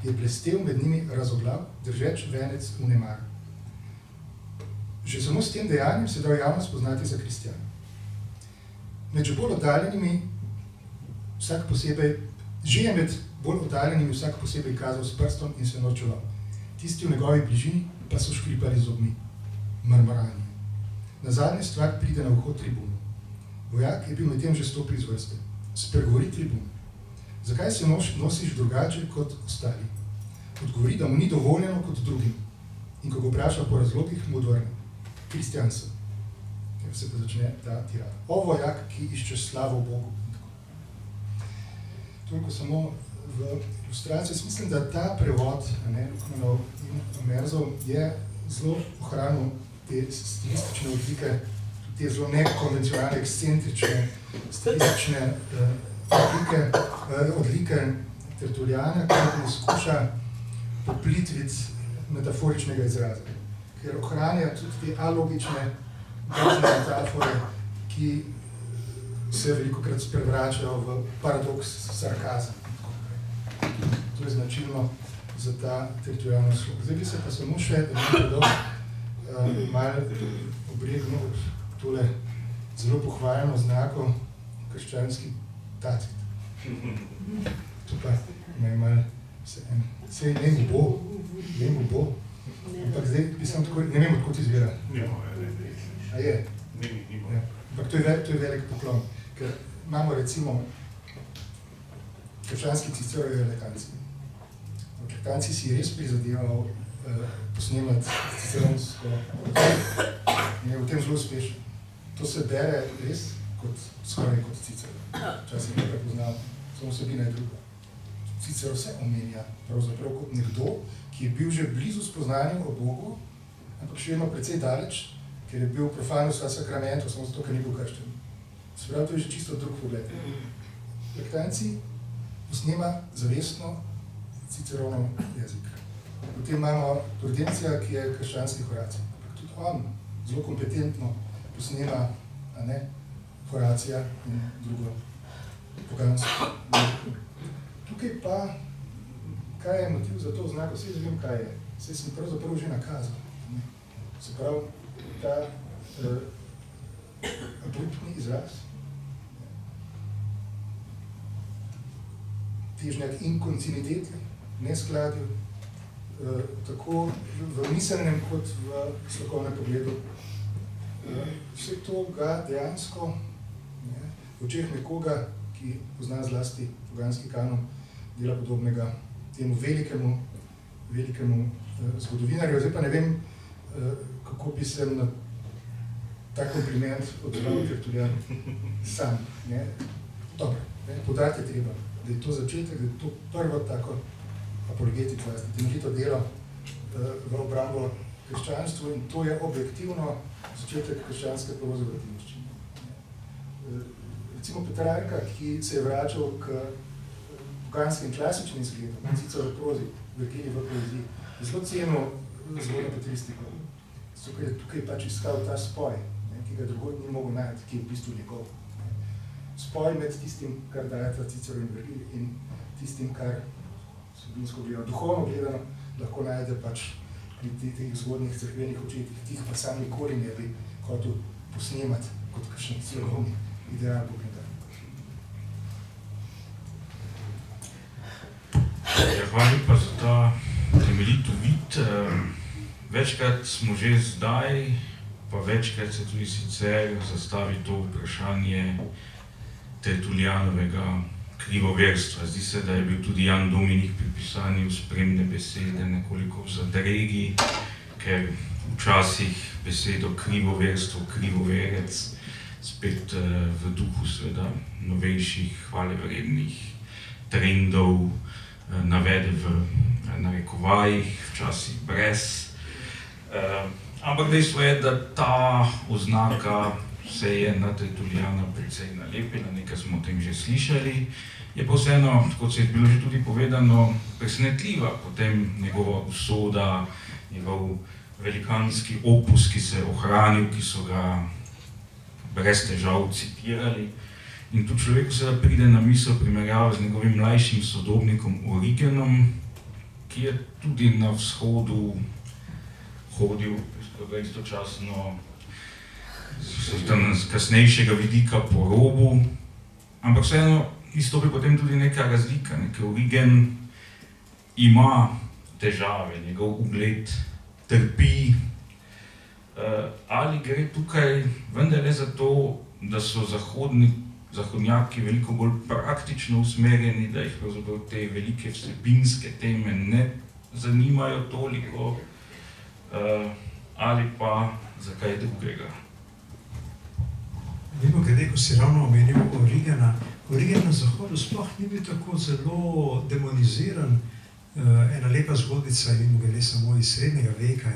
je blestev med njimi razoglav, držeč venec v nemaru. Že samo s tem dejanjem se da javno spoznati za kristjana. Med že bolj oddaljenimi vsak posebej, že je med bolj oddaljenimi vsak posebej kazal s prstom in se norčeval. Tisti v njegovi bližini pa so škripali z zobmi, mrmoranje. Na zadnji stvar pride na vhod tribunu. Vojak je bil medtem že stopil iz vrste. Spregovori tribun. Zakaj se nosiš drugače kot ostali? Odgovori, da mu ni dovoljeno kot drugim. In ko ga vpraša po razlogih, mu odvrne. Kristjan sem. Ker se pa začne ta tirada. O vojak, ki išče slavo Bogu. Toliko samo v ilustraciji. Mislim, da ta prevod Lukmanov in Omerzov je zelo ohranil te stilistične odlike, te zelo nekonvencionalne, ekscentrične, stilistične odlike Tertuliana, ki ne skuša poplitviti metaforičnega izraza. Ker ohranja tudi te alogične, božne metafore, ki se velikokrat sprevračajo v paradoks, sarkazem. To je značilno za ta Tertulianov slog. Zdaj bi se pa samo še, da bi predal, malo obregnil tole zelo pohvaljeno znako krščanski tacit. To pa naj malo sej ne mu bo, ampak zdaj bi sam tako, ne vem, odkot izvira. A je? Ampak to je velik poklon, ker imamo recimo krščanski Cicerovi Lekanci. Lekanci si res prizadeval posnemati ciceronsko in je v tem zelo uspešen. To se bere res skoraj kot Cicero. Včasih ne prepoznal, samo vsebina je druga. Cicero se omenja pravzaprav kot nekdo, ki je bil že blizu spoznanju o Bogu, ampak še vedno precej daleč, ker je bil profanus a sacramento, samo zato, ker ni bil krščen. Se pravi, to je že čisto drug pogled. Lektanci posnema zavestno Ciceronov jezik. Potem imamo Prudencija, ki je krščanski Horacij. Tudi on zelo kompetentno posnema Horacija in drugo pogansko. Tukaj pa, kaj je motiv za to znako? Vse vem, kaj je. Vse sem pravzaprav že nakazal. Se pravi, ta abruptni izraz, težnjak inkontinuiteti, neskladju, tako v miselnem kot v strokovnem pogledu. Vse to ga dejansko v očeh nekoga, ki pozna zlasti poganski kanon, dela podobnega temu velikemu zgodovinarju. Zdaj pa ne vem, kako bi se na ta kompliment odzval Tertulian sam. Dobro, poudariti je treba, da je to začetek, da je to prvo tako apologetično, temeljito delo v obrambo krščanstvu in to je objektivno začetek krščanske proze v latinščini. Recimo Petrarka, ki se je vračal k poganskim klasičnim izgledom, Cicero v prozi, Virgilij v poeziji, je zelo cenil zgodno patristiko. Zato, ker je tukaj pač iskal ta spoj, ki ga drugod ni mogel najti, ki je v bistvu njegov. Spoj med tistim, kar dajeta Cicero in Virgilij in tistim, kar vsebinsko gledano, duhovno gledano, lahko najde pač pri teh zgodnih cerkvenih očetih, tih pa sam nikoli ne bi hotel posnemati kot kakšen celovni ideal Boga. Hvala pa za ta temeljit uvid. Večkrat smo že zdaj, pa večkrat se tudi sicer zastavi to vprašanje Tertulianovega krivoverstva. Zdi se, da je bil tudi Jan Dominik pri pisanju spremne besede nekoliko v zadregi, ker včasih besedo krivoverstvo, krivoverec, spet v duhu seveda novejših, hvalevrednih trendov, navede v narekovajih, včasih brez. Ampak dejstvo je, da ta oznaka se je na Tertulijana precej nalepila, nekaj smo o tem že slišali. Je pa vseeno, kot se je bilo že tudi povedano, presenetljiva potem njegova usoda, njegov velikanski opus, ki se je ohranil, ki so ga brez težav citirali. In tu človeku se pride na misel primerjava z njegovim mlajšim sodobnikom Origenom, ki je tudi na vzhodu hodil istočasno z kasnejšega vidika po robu, ampak vseeno izstopi potem tudi neka razlika, ker Origen ima težave, njegov ugled trpi, ali gre tukaj vendarle za to, da so zahodnjaki veliko bolj praktično usmerjeni, da jih pravzaprav te velike vsebinske teme ne zanimajo toliko, ali pa za kaj drugega. Mimo grede, ko si ravno omenil Origena, Origen na Zahodu sploh ni bil tako zelo demoniziran. Ena lepa zgodbica, mimo grede samo iz srednjega veka,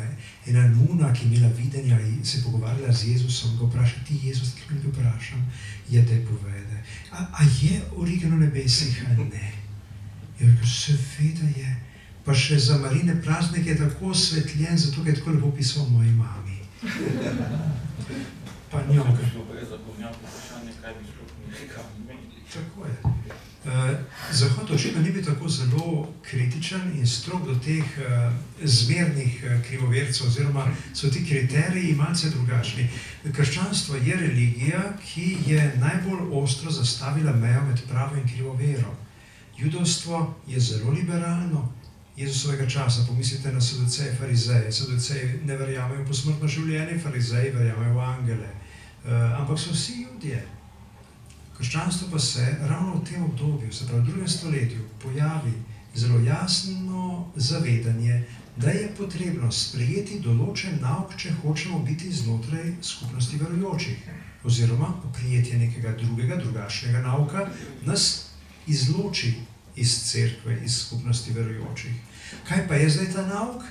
ena nuna, ki je imela videnja in se pogovarjala z Jezusom, ga vpraša, ti Jezus, ki me vprašam, je te povede. A je Origen v nebesih ali ne? Je rekel, seveda je. Pa še za Marine praznik je tako osvetljen, zato je tako lepo pisal moji mami. Pa njo. Tako je. Zahod očitno ni bil tako zelo kritičen in strog do teh zmernih krivovercev, oziroma so ti kriteriji malce drugačni. Krščanstvo je religija, ki je najbolj ostro zastavila mejo med pravo in krivo vero. Judovstvo je zelo liberalno, Jezusovega časa, pomislite na saduceje, farizeje. Saduceji ne verjamejo v posmrtno življenje, farizeji verjamejo v angele. Ampak so vsi Judje. Krščanstvo pa se ravno v tem obdobju, se pravi v 2. stoletju, pojavi zelo jasno zavedanje, da je potrebno sprejeti določen nauk, če hočemo biti znotraj skupnosti verujočih. Oziroma, prijetje nekega drugega, drugačnega nauka nas izloči iz cerkve, iz skupnosti verujočih. Kaj pa je zdaj ta nauk?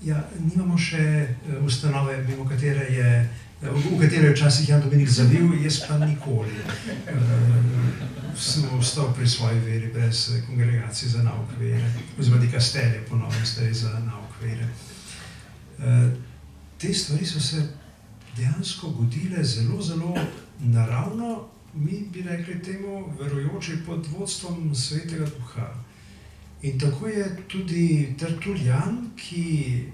Ja, nimamo še ustanove, mimo katere je, v katero je včasih Jan Dominik zavil, jaz pa nikoli. Sem ostal pri svoji veri brez kongregacije za nauk vere, oziroma dikastelje ponovno zdaj za nauk vere. Te stvari so se dejansko godile zelo, zelo naravno, mi bi rekli temu verujoči pod vodstvom Svetega Duha. In tako je tudi Tertulijan, ki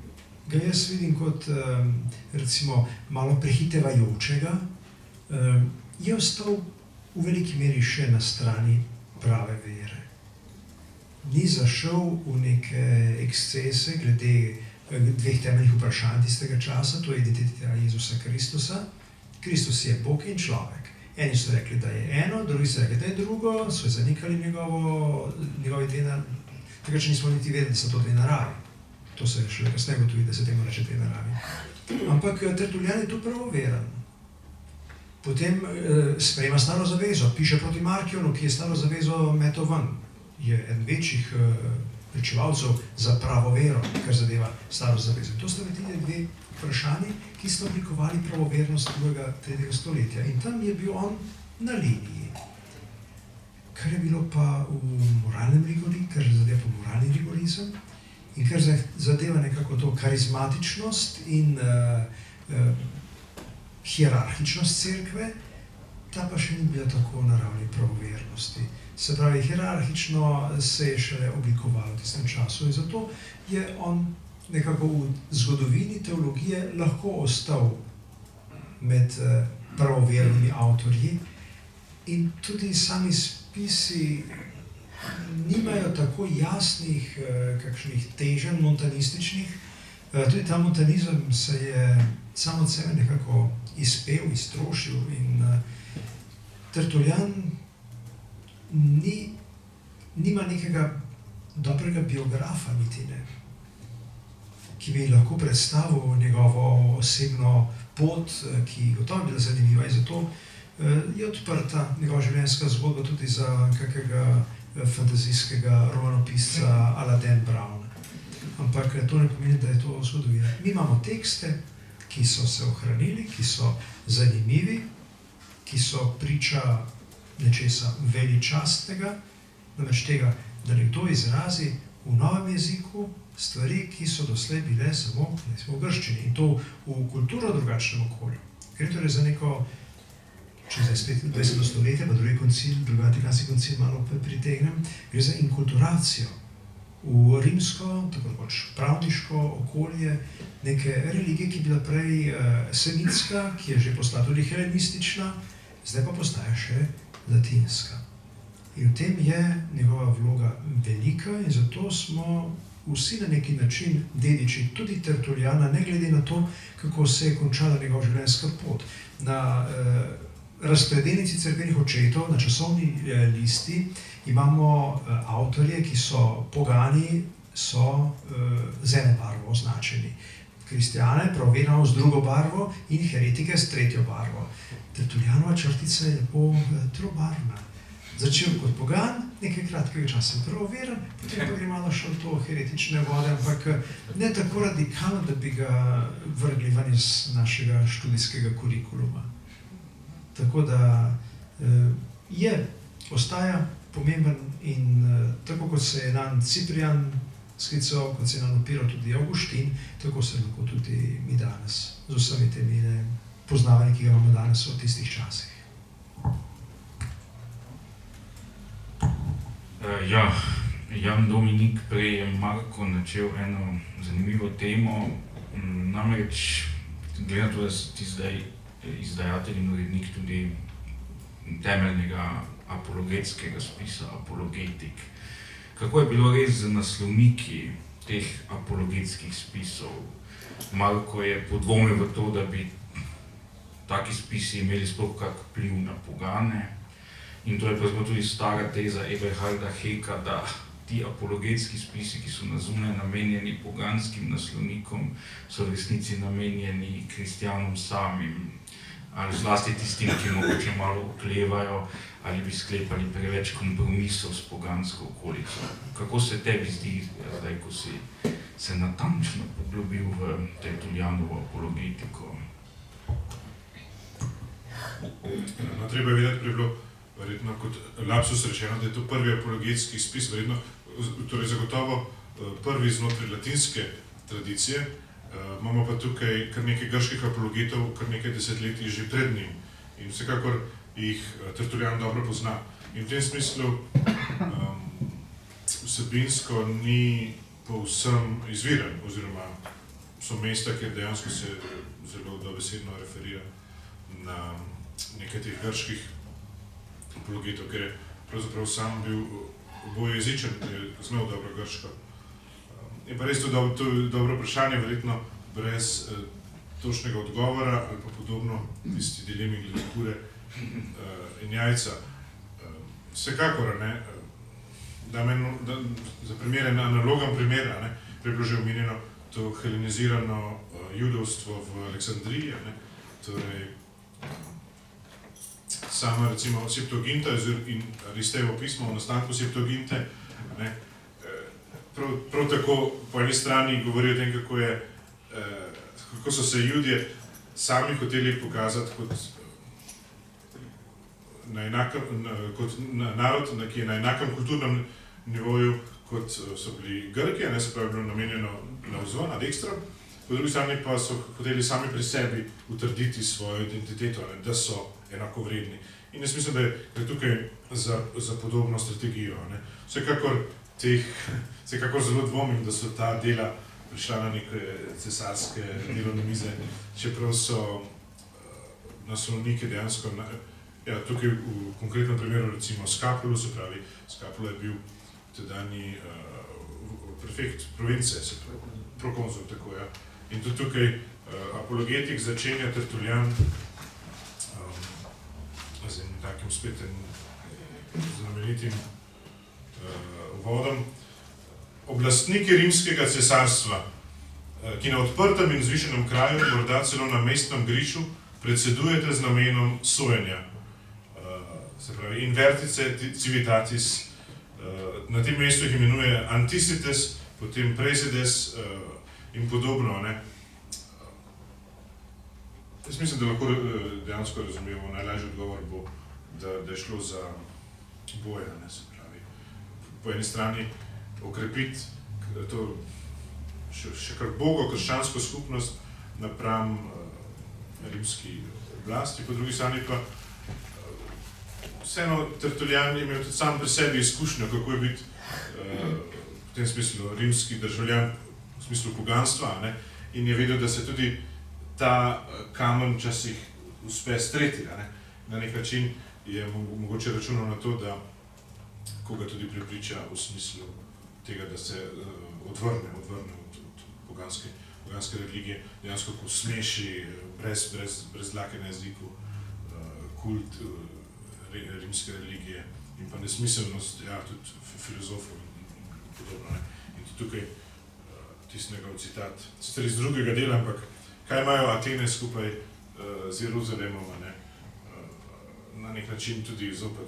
ga jaz vidim kot recimo malo prehitevajočega, je ostal v veliki meri še na strani prave vere. Ni zašel v neke ekscese glede dveh temeljnih vprašanj tistega časa, to je identiteta Jezusa Kristusa. Kristus je Bog in človek. Eni so rekli, da je eno, drugi so rekli, da je drugo, so zanikali njegove dve, takrat še nismo niti vedeli, da so to dve naravi. To se je šele kasneje ugotovilo, da se temu reče dve naravi. Ampak Tertulijan je tu pravoveren. Potem sprejema staro zavezo, piše proti Markionu, ki je staro zavezo metal ven. Je eden večjih pričevalcev za pravo vero, kar zadeva staro zavezo. To sta bili dve vprašanji, ki sta oblikovali pravovernost 2. 3. stoletja. In tam je bil on na liniji. Kar je bilo pa v moralnem rigori, kar zadeva pa moralni rigorizem in kar zadeva nekako to karizmatičnost in hierarhičnost cerkve, ta pa še ni bila tako na ravni pravovernosti. Se pravi, hierarhično se je šele oblikovalo v tistem času in zato je on nekako v zgodovini teologije lahko ostal med pravovernimi avtorji in tudi sami spisi nimajo tako jasnih kakšnih teženj montanističnih. Tudi ta montanizem se je samo od sebe nekako izpel, iztrošil in Tertulijan nima nekega dobrega biografa niti ne. ki bi lahko predstavil njegovo osebno pot, ki gotovo je bila zanimiva in zato je odprta njegova življenjska zgodba tudi za kakega fantazijskega romanopisca a la Dan Brown. Ampak to ne pomeni, da je to zgodovina. Mi imamo tekste, ki so se ohranili, ki so zanimivi, ki so priča nečesa veličastnega, namreč tega, da nekdo izrazi v novem jeziku stvari, ki so doslej bile samo v grščini in to v kulturno drugačnem okolju. Gre torej za neko, če zdaj spet 20. stoletje, pa drugi koncil, drugi Vatikanski koncil malo pritegnem, gre za inkulturacijo v rimsko, tako rekoč pravniško okolje, neke religije, ki je bila prej semitska, ki je že postala tudi helenistična, zdaj pa postaja še latinska. In v tem je njegova vloga velika in zato smo vsi na neki način dediči tudi Tertuliana, ne glede na to, kako se je končala njegova življenjska pot. Na razpredelnici cerkvenih očetov, na časovni listi, imamo avtorje, ki so pogani, so z eno barvo označeni. Kristjane, pravoverne z drugo barvo in heretike s tretjo barvo. Tertulianova črtica je lepo trobarvna. Začel kot pogan, nekaj kratkega časa pravoveren, potem pa gre malo še v to heretične vode, ampak ne tako radikalno, da bi ga vrgli ven iz našega študijskega kurikuluma. Tako da ostaja pomemben in tako kot se je nanj Ciprian sklical, kot se je nanj opiral tudi Avguštin, tako se lahko tudi mi danes z vsemi temi poznavanji, ki ga imamo danes v tistih časih. Jan Dominik, prej je Marko načel eno zanimivo temo, namreč glede na to, da si ti zdaj izdajatelj in urednik tudi temeljnega apologetskega spisa, Apologetik. Kako je bilo res z naslovniki teh apologetskih spisov? Marko je podvomil v to, da bi taki spisi imeli sploh kak vpliv na pogane. In to je pravzaprav tudi stara teza Eberharda Heka, da ti apologetski spisi, ki so na zunaj namenjeni poganskim naslovnikom, so v resnici namenjeni kristjanom samim, ali zlasti tistim, ki mogoče malo oklevajo, ali bi sklepali preveč kompromisov s pogansko okolico. Kako se tebi zdi, zdaj, ko si se natančno poglobil v Tertulianovo apologetiko? No, treba je vedeti, da je bilo verjetno kot lapsus rečeno, da je to prvi apologetski spis, verjetno, torej zagotovo prvi znotraj latinske tradicije. Imamo pa tukaj kar nekaj grških apologetov, kar nekaj desetletij že pred njim. In vsekakor jih Tertulian dobro pozna. In v tem smislu vsebinsko ni povsem izviren, oziroma so mesta, kjer dejansko se zelo dobesedno referira na nekaj teh grških apologetov, ker je pravzaprav sam bil obojezičen, je znal dobro grško. Je pa res to dobro vprašanje, verjetno brez točnega odgovora ali pa podobno tisti dilemi glede kure in jajca. Vsekakor, za primer, en analogen primer, prej bilo že omenjeno to helenizirano judovstvo v Aleksandriji, torej sama recimo Septuaginta in Aristejevo pismo o nastanku Septuaginte, prav tako po eni strani govori o tem, kako so se Judje sami hoteli pokazati kot narod, ki je na enakem kulturnem nivoju, kot so bili Grki, se pravi bilo namenjeno navzven, ad ekstram, po drugi strani pa so hoteli sami pri sebi utrditi svojo identiteto, da so enakovredni. In jaz mislim, da je tukaj za podobno strategijo. Vsekakor zelo dvomim, da so ta dela prišla na neke cesarske delovne mize, čeprav so naslovniki dejansko, tukaj v konkretnem primeru recimo Scapulo, se pravi, Scapulo je bil tedanji prefekt province, se pravi, prokonzul, tako ja. In tudi tukaj apologetik začenja Tertulian z enim takim spet znamenitim uvodom. Oblastniki rimskega cesarstva ki na odprtem in vzvišenem kraju, morda celo na mestnem griču, predsedujete z namenom sojenja. Se pravi, in vertice civitatis, na tem mestu jih imenuje anticites, potem presides in podobno. Ne. Jaz mislim, da lahko dejansko razumemo, najlažji odgovor bo, da je šlo za boja, ne, se pravi. Po eni strani okrepiti to še kar bogo krščansko skupnost napram rimski oblasti, po drugi strani pa vseeno Tertullian je imel tudi sam pri sebi izkušnjo, kako je biti v tem smislu rimski državljan, v smislu poganstva, ne, in je vedel, da se tudi ta kamen včasih uspe streti. Ne. Na nek način je mogoče računal na to, da koga tudi prepriča v smislu tega, da se odvrne od poganske religije, dejansko ko smeši brez dlake na jeziku kult rimske religije in pa nesmiselnost, ja, tudi filozofov in podobno. Ne. In tudi tukaj tisnega v citat, sicer iz drugega dela, ampak kaj imajo Atene skupaj z Jeruzalemom, ne? Na nek način tudi zoper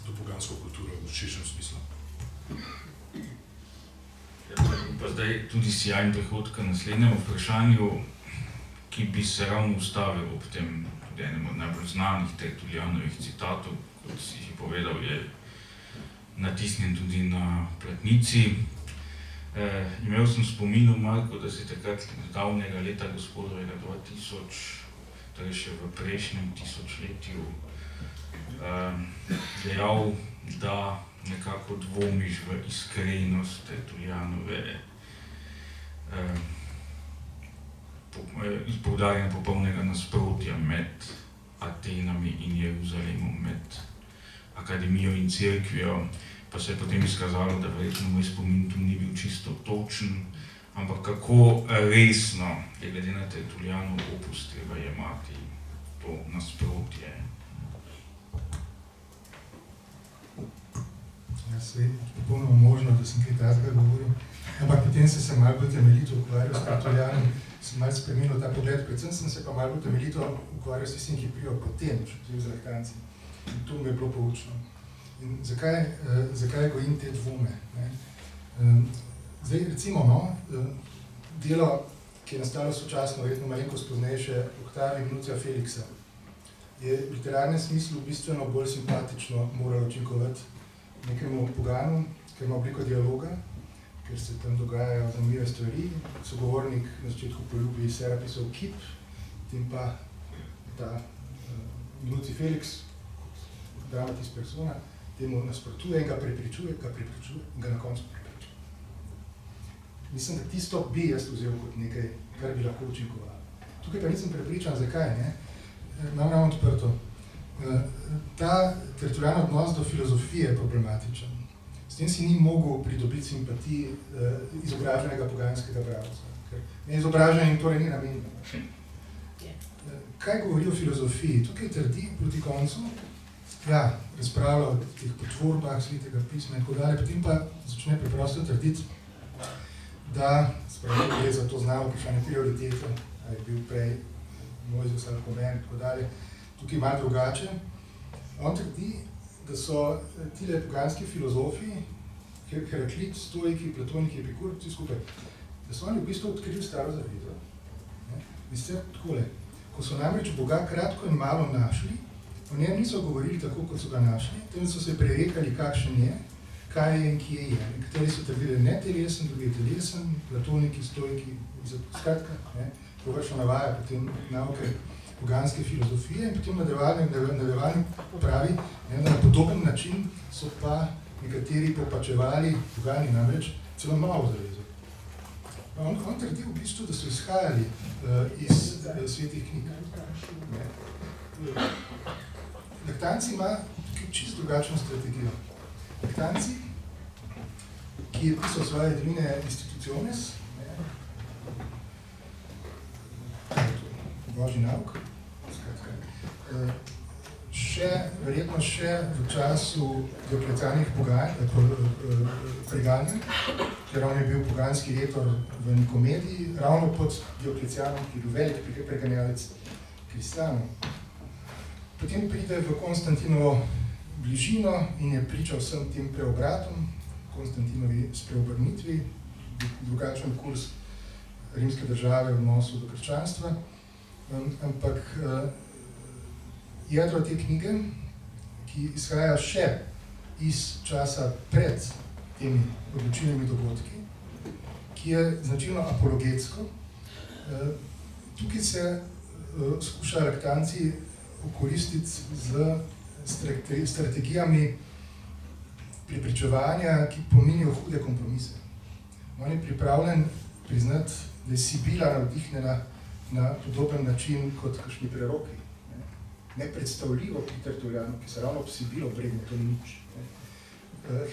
to pogansko kulturo v širšem smislu. Pa zdaj tudi sijajen prehod k naslednjemu vprašanju, ki bi se ravno ustavil ob tem tudi enem od najbolj znanih Tertullianovih citatov, kot si jih povedal, je natisnjen tudi na platnici. Imel sem spomin, Marko, da si takrat davnega leta gospodovega 2000, torej še v prejšnjem tisočletju, dejal, da nekako dvomiš v iskrenost Tertullianove poudarjanja popolnega nasprotja med Atenami in Jeruzalemom, med akademijo in cerkvijo, pa se je potem izkazalo, da verjetno moj spomin tu ni bil čisto točen, ampak kako resno je glede na Tertullianov opus treba jemati to nasprotje. Ja, sej, popolnoma možno, da sem kaj takega govoril, ampak potem sem se malo bolj temeljito ukvarjal s Tertullianom, sem malo spremenil ta pogled, predvsem sem se pa malo bolj temeljito ukvarjal s tistim, ki prijo potem, z Lahtanci. In to mi je bilo poučno. In zakaj gojim te dvome? Ne? Zdaj, recimo, delo, ki je nastalo sočasno, verjetno malenkost poznejše, Octavia Minutia Felixa, je v literarnem smislu bistveno bolj simpatično moralo učinkovati nekemu poganu, ker ima obliko dialoga, ker se tam dogajajo zanimive stvari. Sogovornik na začetku poljubi Serapisov kip, potem pa ta Minuti Felix, dramatis persona, temu nasprotuje in ga prepričuje in ga na koncu prepričuje. Mislim, da tisto bi jaz vzel kot nekaj, kar bi lahko učinkovalo. Tukaj pa nisem prepričan, zakaj, ne? Imam ravno odprto. Ta Tertullian odnos do filozofije je problematičen. S tem si ni mogel pridobiti simpatij izobraženega poganskega bralca, ker neizobražen torej ni namenjen. Kaj govori o filozofiji? Tukaj trdi proti koncu, ja, razpravlja o teh potvorbah svetega pisma in tako dalje, potem pa začne preprosto trditi, da spravi za to znamo vprašanje prioritete, ali je bil prej Mojzes ali Homer in tako dalje, tukaj malo drugače. On trdi, da so tile poganski filozofi, Heraklit, stoiki, platoniki, Epikur, vsi skupaj, da so oni v bistvu odkrili staro zavezo. Mislim, takole, ko so namreč Boga kratko in malo našli, o njem niso govorili tako, kot so ga našli, tem so se prerekali, kakšen je, kaj je in kje je. Nekateri so trdili netelesen, drugi je telesen, platoniki, stoiki, skratka, površno navaja potem nauke poganske filozofije in potem nadaljevalnik pravi, da na podoben način so pa nekateri popačevali pogani namreč celo malo zavezo. On trdi v bistvu, da so izhajali iz svetih knjig. Lahtanci ima čisto drugačno strategijo. Lahtanci, ki je pisal svoje Divine Institutiones, Božji nauk, verjetno še v času Dioklecijanovih preganjanj, ker on je bil poganski retor v Nikomediji, ravno pod Dioklecijanom, ki je bil velik preganjalec kristjanov. Potem pride v Konstantinovo bližino in je pričal vsem tem preobratom, Konstantinovi spreobrnitvi, drugačen kurs rimske države v odnosu do krščanstva. Ampak jedro te knjige, ki izhaja še iz časa pred temi odločilnimi dogodki, ki je značilno apologetsko, tukaj se skuša Laktanci okoristiti z strategijami prepričevanja, ki pomenijo hude kompromise. On je pripravljen priznati, da je Sibila navdihnjena na podoben način kot kakšni preroki. Nepredstavljivo pri Tertulianu, ki se ravno ob Sibilo bregne, to ni nič.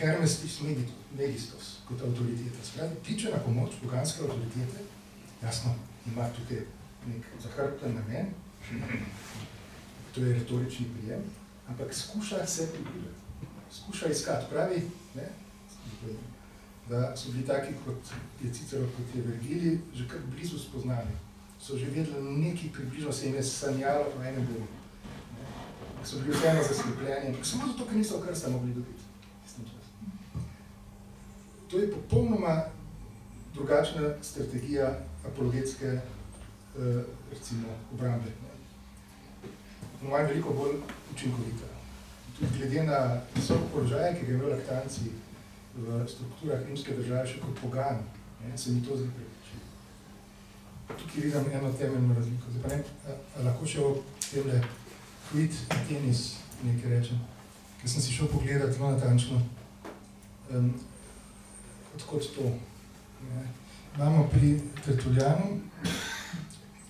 Hermes Megistos kot avtoriteta. Skratka, kliče na pomoč poganske avtoritete, jasno, ima tukaj nek zahrbten namen, to je retorični prijem, ampak skuša se približati, skuša iskati. Pravi, ne, da so bili taki, kot je Cicero, kot je Vergilij, že kar blizu spoznali. So že vedeli nekaj približno, se jim je sanjalo o enem bogu. So bili vseeno zaslepljeni, ampak samo zato, ker niso krsta mogli dobiti. To je popolnoma drugačna strategija apologetske, recimo, obrambe. Po mojem veliko bolj učinkovita. Tudi glede na visok položaj, ki ga imel Laktanci v strukturah rimske države še kot pogan, se mi to zdi prepričljivo. Tukaj vidim eno temeljno razliko. Zdaj pa ne, lahko še o temle Quid Athenis nekaj rečem, ker sem si šel pogledati zelo natančno, odkot to. Imamo pri Tertulianu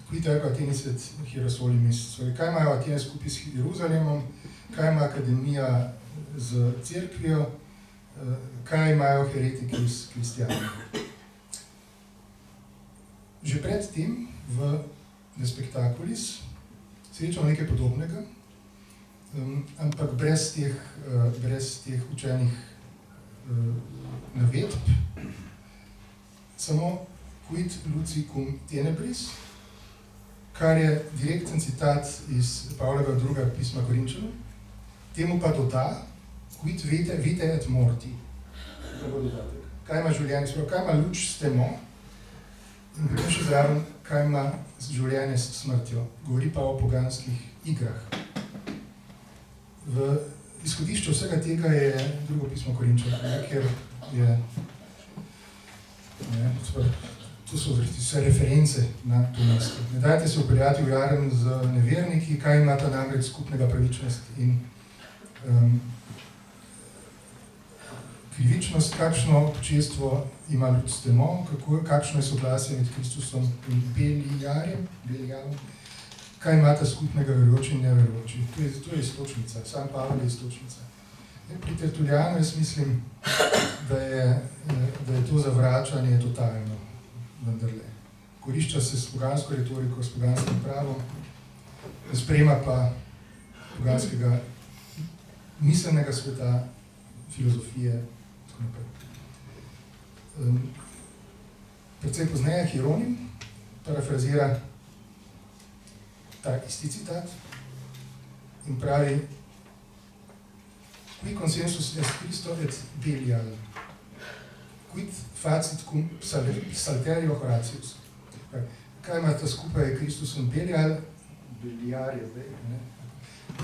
Quid Athenis et Hierosolimis. Kaj imajo Atene skupaj s Jeruzalemom, kaj ima akademija z cerkvijo, kaj imajo heretiki s kristjani. Že pred tem v De Spectaculis srečamo nekaj podobnega, ampak brez teh učenih navedb, samo Quid Luci cum tenebris, kar je direkten citat iz Pavlova druga pisma Korinčanom, temu pa doda Quid vitae et morti. Kaj ima življenje, kaj ima luč s temo, in potem še zraven, kaj ima življenje s smrtjo. Govori pa o poganskih igrah. V izhodišču vsega tega je drugo pismo Korinčanov, kjer je, to so vse reference na to mesto. Ne dajte se upeljati v jarem z neverniki, kaj imata namreč skupnega pravičnost in krivičnost, kakšno občestvo ima ljud s temo, kakšno je soglasje med Kristusom in Belialom, kaj imata skupnega verujoči in neverujoči. To je istočnica, sam Pavel je istočnica. Pri Tertulianu jaz mislim, da je to zavračanje totalno, vendarle. Korišča se s pogansko retoriko, s poganskim pravom, sprejema pa poganskega miselnega sveta, filozofije, tako naprej. Predvsej pozneje Hieronim parafrazira ta isti citat in pravi Qui consensus est Christo et Belial, quid facit cum Psalterio Horatius. Kaj ima ta skupaj Kristus in Belial? Beliar je zdaj, ne?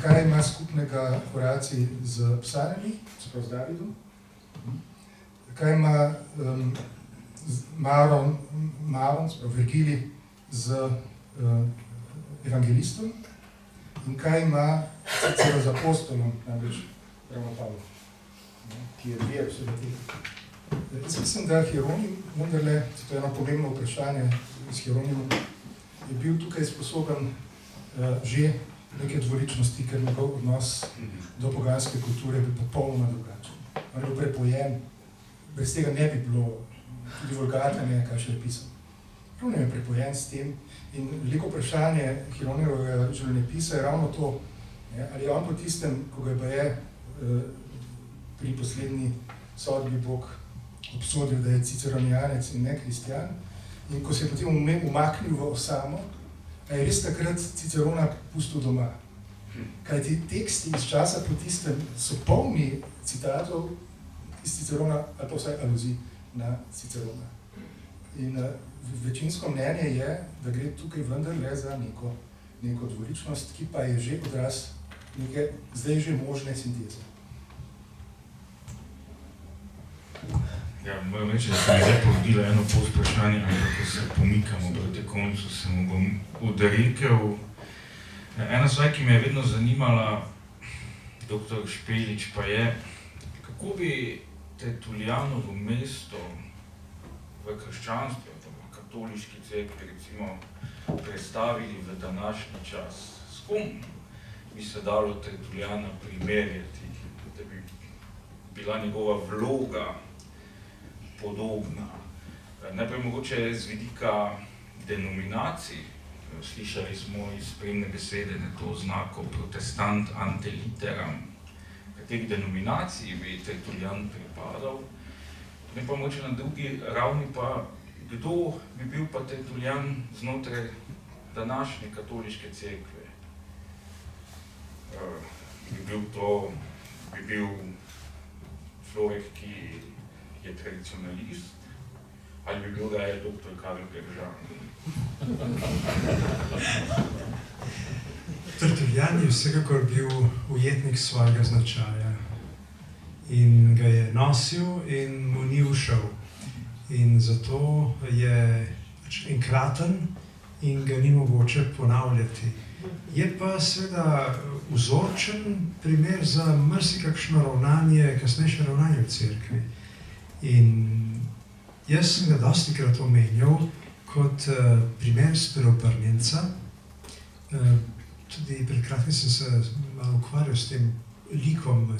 Kaj ima skupnega Horacij z psalmi, čeprav z Davidom? Kaj ima Maron, čeprav Vergilij z evangelistom? In kaj ima Cicero z apostolom, namreč ravno Pavlo, ki je dvije vsega tega. Jaz mislim, da Hieronim, vendarle, to je eno pomembno vprašanje s Hieronimom, je bil tukaj sposoben že neke dvoličnosti, ker njegov odnos do poganske kulture je bil popolnoma drugačen. On je bil prepojen, brez tega ne bi bilo tudi Vulgata, ne kaj še je pisal. Hieronim je prepojen s tem in veliko vprašanje Hieronimovega življenjepisa je ravno to, Ali je on po tistem, ko ga je pri poslednji sodbi Bog obsodil, da je ciceronijanec in ne kristjan, in ko se je potem umaknil v osamo, a je res takrat Cicerona pustil doma. Kajti teksti iz časa po tistem so polni citatov iz Cicerona, ali pa vsaj aluzij na Cicerona. In večinsko mnenje je, da gre tukaj vendarle za neko dvoličnost, ki pa je že odraz neke zdaj že možne sinteze. Ja, moram reči, da se mi zdaj porodilo eno povprašanje, ampak ko se pomikamo proti koncu, se mu bom odrekel. Ena stvar, ki me je vedno zanimala, dr. Špelič, pa je, kako bi Tertulianovo mesto v krščanstvu, v katoliški cerkvi, recimo, predstavili v današnji čas. S kom bi se dalo Tertuliana primerjati, da bi bila njegova vloga podobna. Najprej mogoče z vidika denominacij. Slišali smo iz spremne besede, da je to znako protestant ante litteram. Kateri denominaciji bi Tertulian pripadal? Potem pa mogoče na drugi ravni pa, kdo bi bil pa Tertulian znotraj današnje katoliške cerkve? Bi bil človek, ki je tradicionalist, ali bi bil raje dr. Karl Gržan? Tertulian je vsekakor bil ujetnik svojega značaja in ga je nosil in mu ni ušel. In zato je enkraten in ga ni mogoče ponavljati. Je pa seveda vzorčen primer za marsikakšno ravnanje, kasnejše ravnanje v cerkvi. In jaz sem ga dostikrat omenjal kot primer Sperobrnjenca. Tudi pred kratkim sem se malo ukvarjal s tem likom,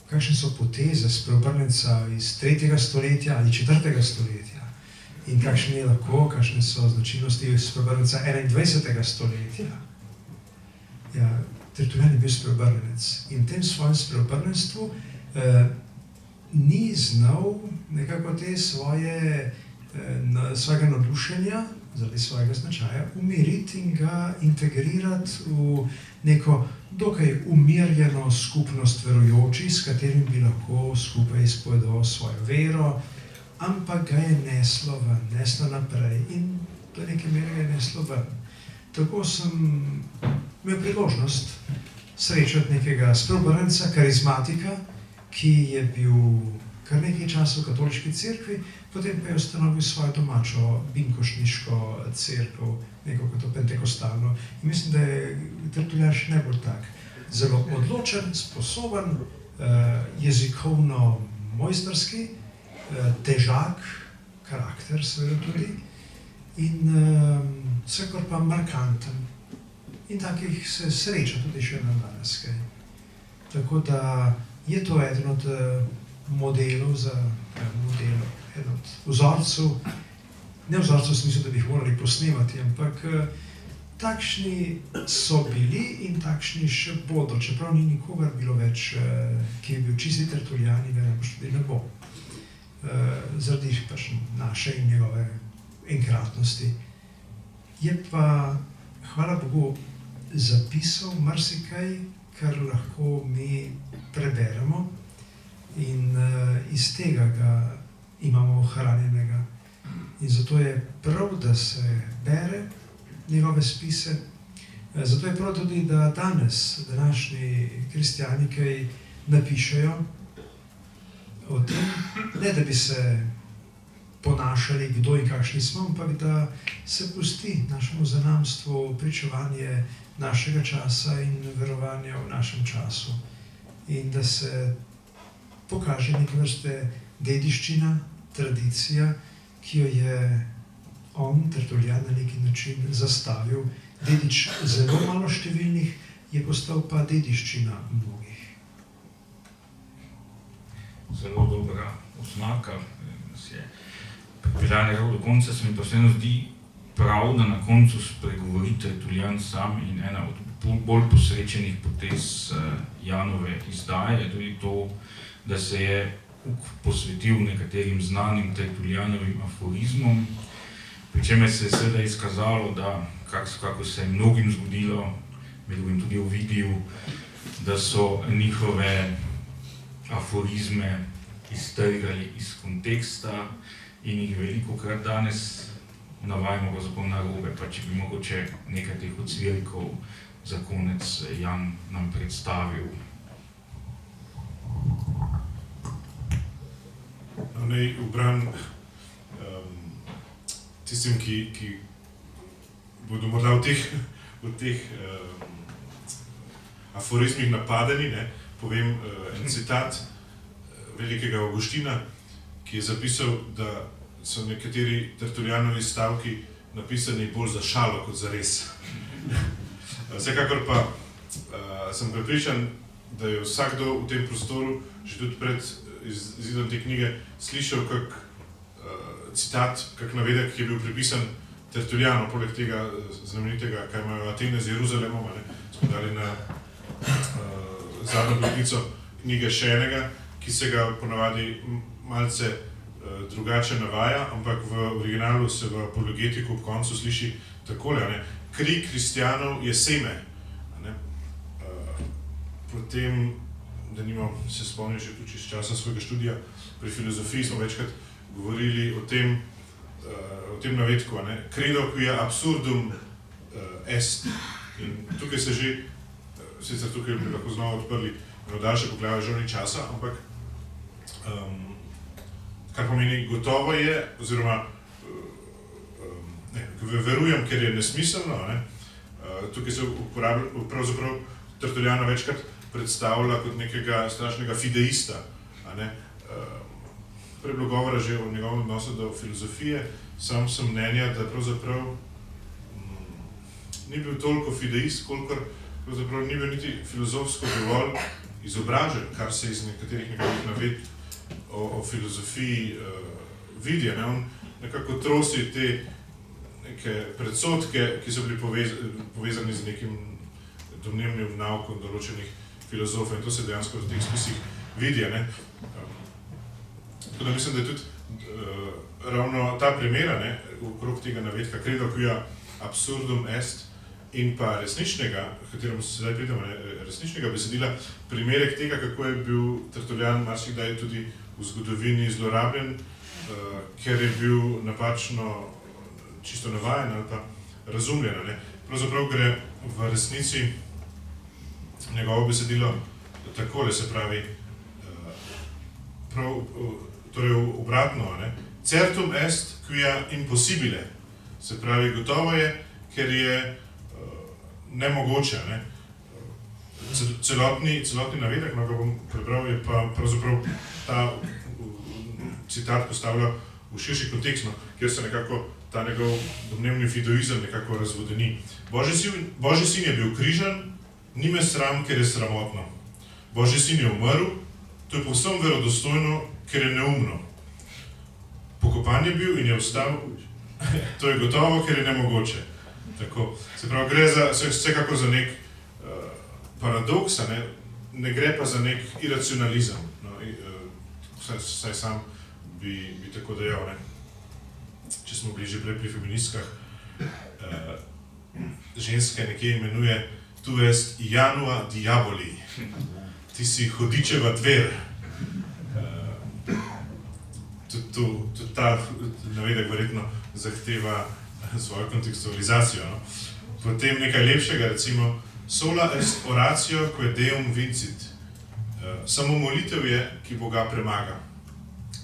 kakšne so poteze Sperobrnjenca iz 3. stoletja ali 4. stoletja in kakšne so značilnosti Sperobrnjenca 21. stoletja. Ja, Tertulian je bil Sperobrnjenec in v tem svojem Sperobrnjenstvu ni znal nekako te svojega navdušenja, zaradi svojega značaja, umiriti in ga integrirati v neko dokaj umirjeno skupnost verujočih, s katerim bi lahko skupaj izpovedoval svojo vero, ampak ga je neslo naprej in do neke mere ga je neslo ven. Tako sem imel priložnost srečati nekega Sperobrnjenca, karizmatika, ki je bil kar nekaj časa v katoliški cerkvi, potem pa je ustanovil svojo domačo binkošniško cerkev, neko kot pentekostalno. In mislim, da je Tertulian še najbolj tak. Zelo odločen, sposoben, jezikovno mojstrski, težak karakter seveda tudi in vsekakor pa markanten. In takih se sreča tudi še na danes. Tako da je to eden od modelov eden od vzorcev, ne vzorcev v smislu, da bi jih morali posnemati, ampak takšni so bili in takšni še bodo, čeprav ni nikogar bilo več, ki je bil čisti Tertulian in verjamem, tudi ne bo. Zaradi pač naše in njegove enkratnosti. Je pa, hvala Bogu, zapisal marsikaj, kar lahko mi preberemo in iz tega ga imamo ohranjenega. In zato je prav, da se bere njegove spise. Zato je prav tudi, da danes današnji kristjani kaj napišejo o tem, ne da bi se ponašali, kdo in kakšni smo, ampak da se pusti našemu zanamstvu pričevanje našega časa in verovanja v našem času. In da se pokaže neke vrste dediščina, tradicija, ki jo je on, Tertulian, na neki način zastavil. Dedič zelo malo številnih, je postal pa dediščina mnogih. Zelo dobra oznaka nas je pripeljala do konca, se mi pa vseeno zdi prav, da na koncu spregovori Tertulijan sam in ena od bolj posrečenih potez Janove izdaje je tudi to, da se je posvetil nekaterim znanim Tertulijanovim aforizmom, pri čemer se je seveda izkazalo, da, kako se je mnogim zgodilo, med drugim tudi v Ovidiju, da so njihove aforizme iztrgali iz konteksta in jih velikokrat danes navajamo pravzaprav narobe, pa če bi mogoče nekaj teh odsvirkov za konec Jan nam predstavil. Naj ubran tistim, ki bodo morda v teh aforizmih napadeni, povem en citat velikega Avguština, ki je zapisal, da so nekateri Tertulijanovi stavki napisani bolj za šalo kot za res. Vsekakor pa sem prepričan, da je vsakdo v tem prostoru, že tudi pred izidom te knjige, slišal kak citat, kak navedek, ki je bil pripisan Tertulijanu, poleg tega znamenitega, kaj imajo Atene z Jeruzalemom, smo dali na zadnjo pletnico knjige še enega, ki se ga ponavadi malce drugače navaja, ampak v originalu se v apologetiku ob koncu sliši takole, kri kristjanov je seme. Potem, da se spomnim že tudi iz časa svojega študija, pri filozofiji smo večkrat govorili o tem navedku, credo quia absurdum est. In tukaj se že, sicer tukaj bi lahko znova odprli eno daljše poglavje, žal ni časa, ampak kar pomeni gotovo je, oziroma verujem, ker je nesmiselno, tukaj se pravzaprav Tertulijana večkrat predstavlja kot nekega strašnega fideista. Prej bilo govora že o njegovem odnosu do filozofije, sam sem mnenja, da pravzaprav ni bil toliko fideist, kolikor pravzaprav ni bil niti filozofsko dovolj izobražen, kar se iz nekaterih njegovih navedb o filozofiji vidi. On nekako trosi te neke predsodke, ki so bili povezani z nekim domnevnim naukom določenih filozofov, in to se dejansko v teh spisih vidi. Tako da mislim, da je tudi ravno ta primera okrog tega navedka credo quia absurdum est in pa resničnega, v katerem se zdaj pridemo, resničnega besedila, primerek tega, kako je bil Tertulijan marsikdaj tudi v zgodovini zlorabljen, ker je bil napačno čisto navajen ali pa razumljen. Pravzaprav gre v resnici njegovo besedilo takole, se pravi, torej obratno, certum est quia impossibile, se pravi, gotovo je, ker je nemogoče. Celotni navedek, ga bom prebral, je pa pravzaprav ta citat postavlja v širši kontekst, kjer se nekako ta njegov domnevni fideizem nekako razvodeni. Božji sin je bil križan, ni me sram, ker je sramotno. Božji sin je umrl, to je povsem verodostojno, ker je neumno. Pokopan je bil in je vstal, to je gotovo, ker je nemogoče. Tako, se pravi, gre vsekako za nek paradoks, ne gre pa za nek iracionalizem. Vsaj sam bi tako dejal. Če smo bili že prej pri feministkah, ženska nekje imenuje tu est Janua diaboli, ti si hudičeva dver. Tudi ta navedek verjetno zahteva svojo kontekstualizacijo. Potem nekaj lepšega, recimo, sola est oratio quae deum vincit. Samo molitev je, ki Boga premaga.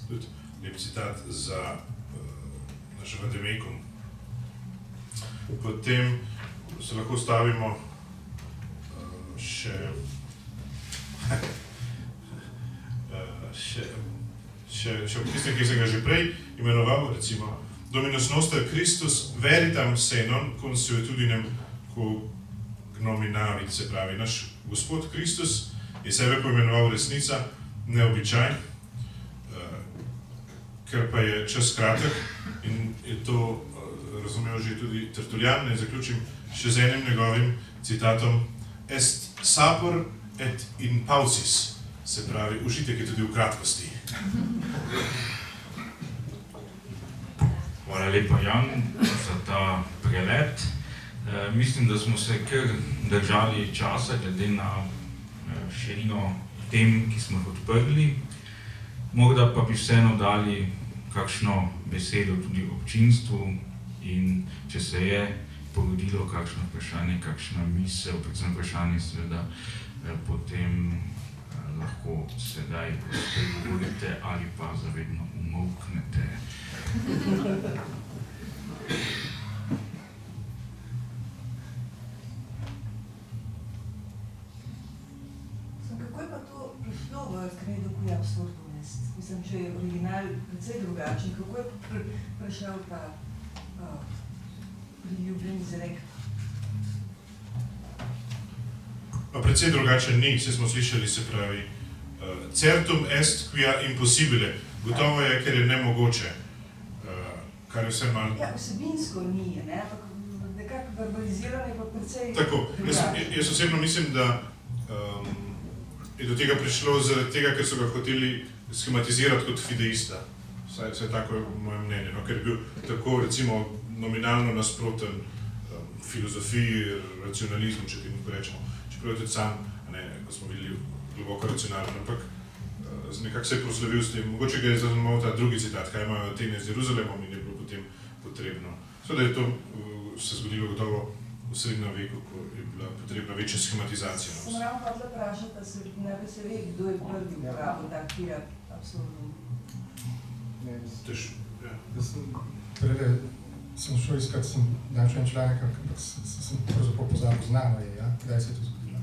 Tudi lep citat za naš Vademekum. Potem se lahko stavimo še ob tistem, ki sem ga že prej imenoval, recimo Dominus noster Christus veritam senon consuetudinem cognominavit, se pravi, naš Gospod Kristus je sebe poimenoval resnica, neobičaj, ker pa je čas kratek in je to razumel že tudi Tertullian, ne zaključim še z enim njegovim citatom: Est sapor et in pausis, se pravi, užitek je tudi v kratkosti. Hvala lepa, Jan, za ta prelet. Mislim, da smo se kar držali časa, glede na širino tem, ki smo jih odprli. Morda pa bi vseeno dali kakšno besedo tudi občinstvu in če se je porodilo kakšno vprašanje, kakšna misel, predvsem vprašanje seveda, potem lahko sedaj spregovorite ali pa zavedno umolknete. Kako je pa to prišlo v Credo qui absurdum est? Mislim, če je original precej drugačen, kako je prišel ta priljubljen izrek? Pa precej drugačen ni, vse smo slišali, se pravi, certum est quia impossibile, gotovo je, ker je nemogoče, kar je vse malo... Ja, vsebinsko ni, ne, ampak nekako verbaliziranje pa precej... Tako, jaz osebno mislim, da je do tega prišlo zaradi tega, ker so ga hoteli schematizirati kot fideista. Vsaj tako je moje mnenje, no, ker je bil tako, recimo, nominalno nasproten filozofiji, racionalizmu, če temu rečemo. Čeprav je tudi sam, ko smo videli, globoko racionalen, ampak nekako se je proslavil s tem. Mogoče ga je zaznamoval ta drugi citat, kaj imajo Atene z Jeruzalemom in je bilo potem potrebno. Seveda je to se zgodilo gotovo v srednjem veku, ko je bila potrebna večja schematizacija. Sem ravno hotela vprašati, da se ne bi se ve, kdo je prvi uporabil tak quia absurdum. Prele sem šel iskat, sem našel en članek, ampak sem pravzaprav pozabil, znano je, ja, kdaj se je to zgodilo.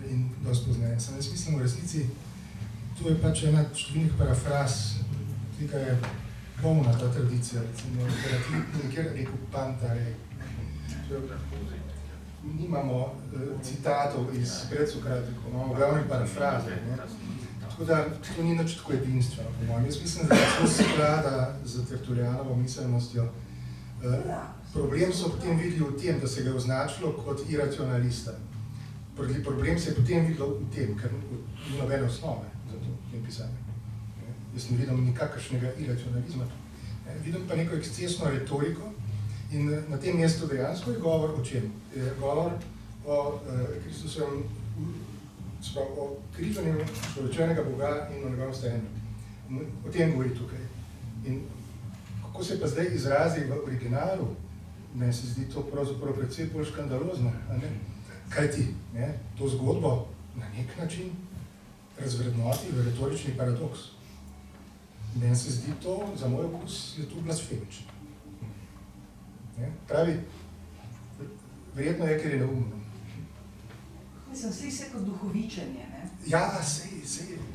In dosti pozneje. Jaz mislim, v resnici, to je pač ena številnih parafraz, tega je polna ta tradicija, recimo, nekjer rekel Pantare. Nimamo citatov iz predsokratikov, imamo glavne parafraze. Tako da to ni nič tako edinstveno, po mojem. Jaz mislim, da to sklada z Tertullianovo miselnostjo. Problem so potem videli v tem, da se ga je označilo kot iracionalista. Problem se je potem videlo v tem, ker ni nobene osnove za to v tem pisanju. Jaz ne vidim nikakršnega iracionalizma. Vidim pa neko ekscesno retoriko in na tem mestu dejansko je govor o čem? Je govor o Kristusovem, o križanju človečenega Boga in o njegovem stajenju. O tem govori tukaj. In kako se pa zdaj izrazi v originalu, meni se zdi to pravzaprav precej bolj škandalozno, a ne? Kaj ti, ne? To zgodbo na nek način razvrednoti v retorični paradoks. Meni se zdi to, za moj okus, je to blasfemično. Pravi, verjetno je, ker je neumno. Mislim, sli se kot duhovičenje, ne? Ja, sej,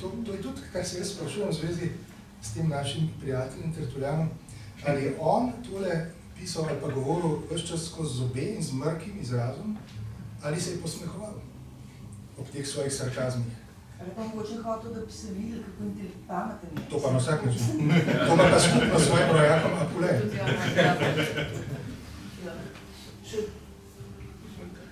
to je tudi, kar se jaz sprašujem v zvezi s tem našim prijateljem Tertullianom, ali je on tole pisal ali pa govoril ves čas skozi zobe in z mrkim izrazom, ali se je posmehoval ob teh svojih sarkazmih. Ali pa mogoče hotel, da bi se videli, kako pameten je. To pa na vsak način. To pa skupno s svojim rojakom Apulej.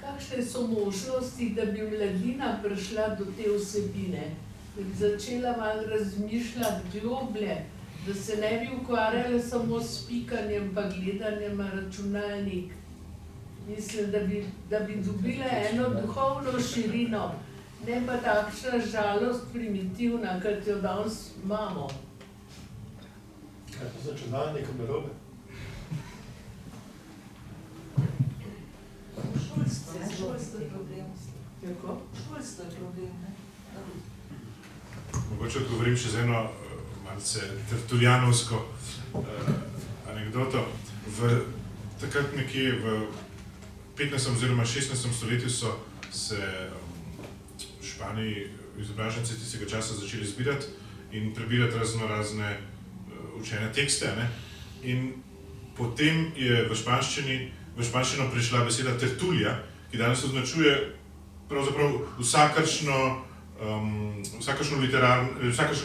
Kakšne so možnosti, da bi mladina prišla do te vsebine, da bi začela malo razmišljati globlje, da se ne bi ukvarjala samo s pikanjem pa gledanjem na računalnik. Mislim, da bi dobila eno duhovno širino, ne pa takšna žalost primitivna, kot jo danes imamo. Kaj pa z računalnikom narobe? Šolstvo je problem. Kako? Šolstvo je problem, ne? Mogoče odgovorim še z eno malce tertullianovsko anekdoto. Takrat nekje v 15. oziroma 16. stoletju so se v Španiji izobraženci tistega časa začeli zbirati in prebirati razne učene tekste, ne? In potem je v španščino prišla beseda tertulija, ki danes označuje pravzaprav vsakršen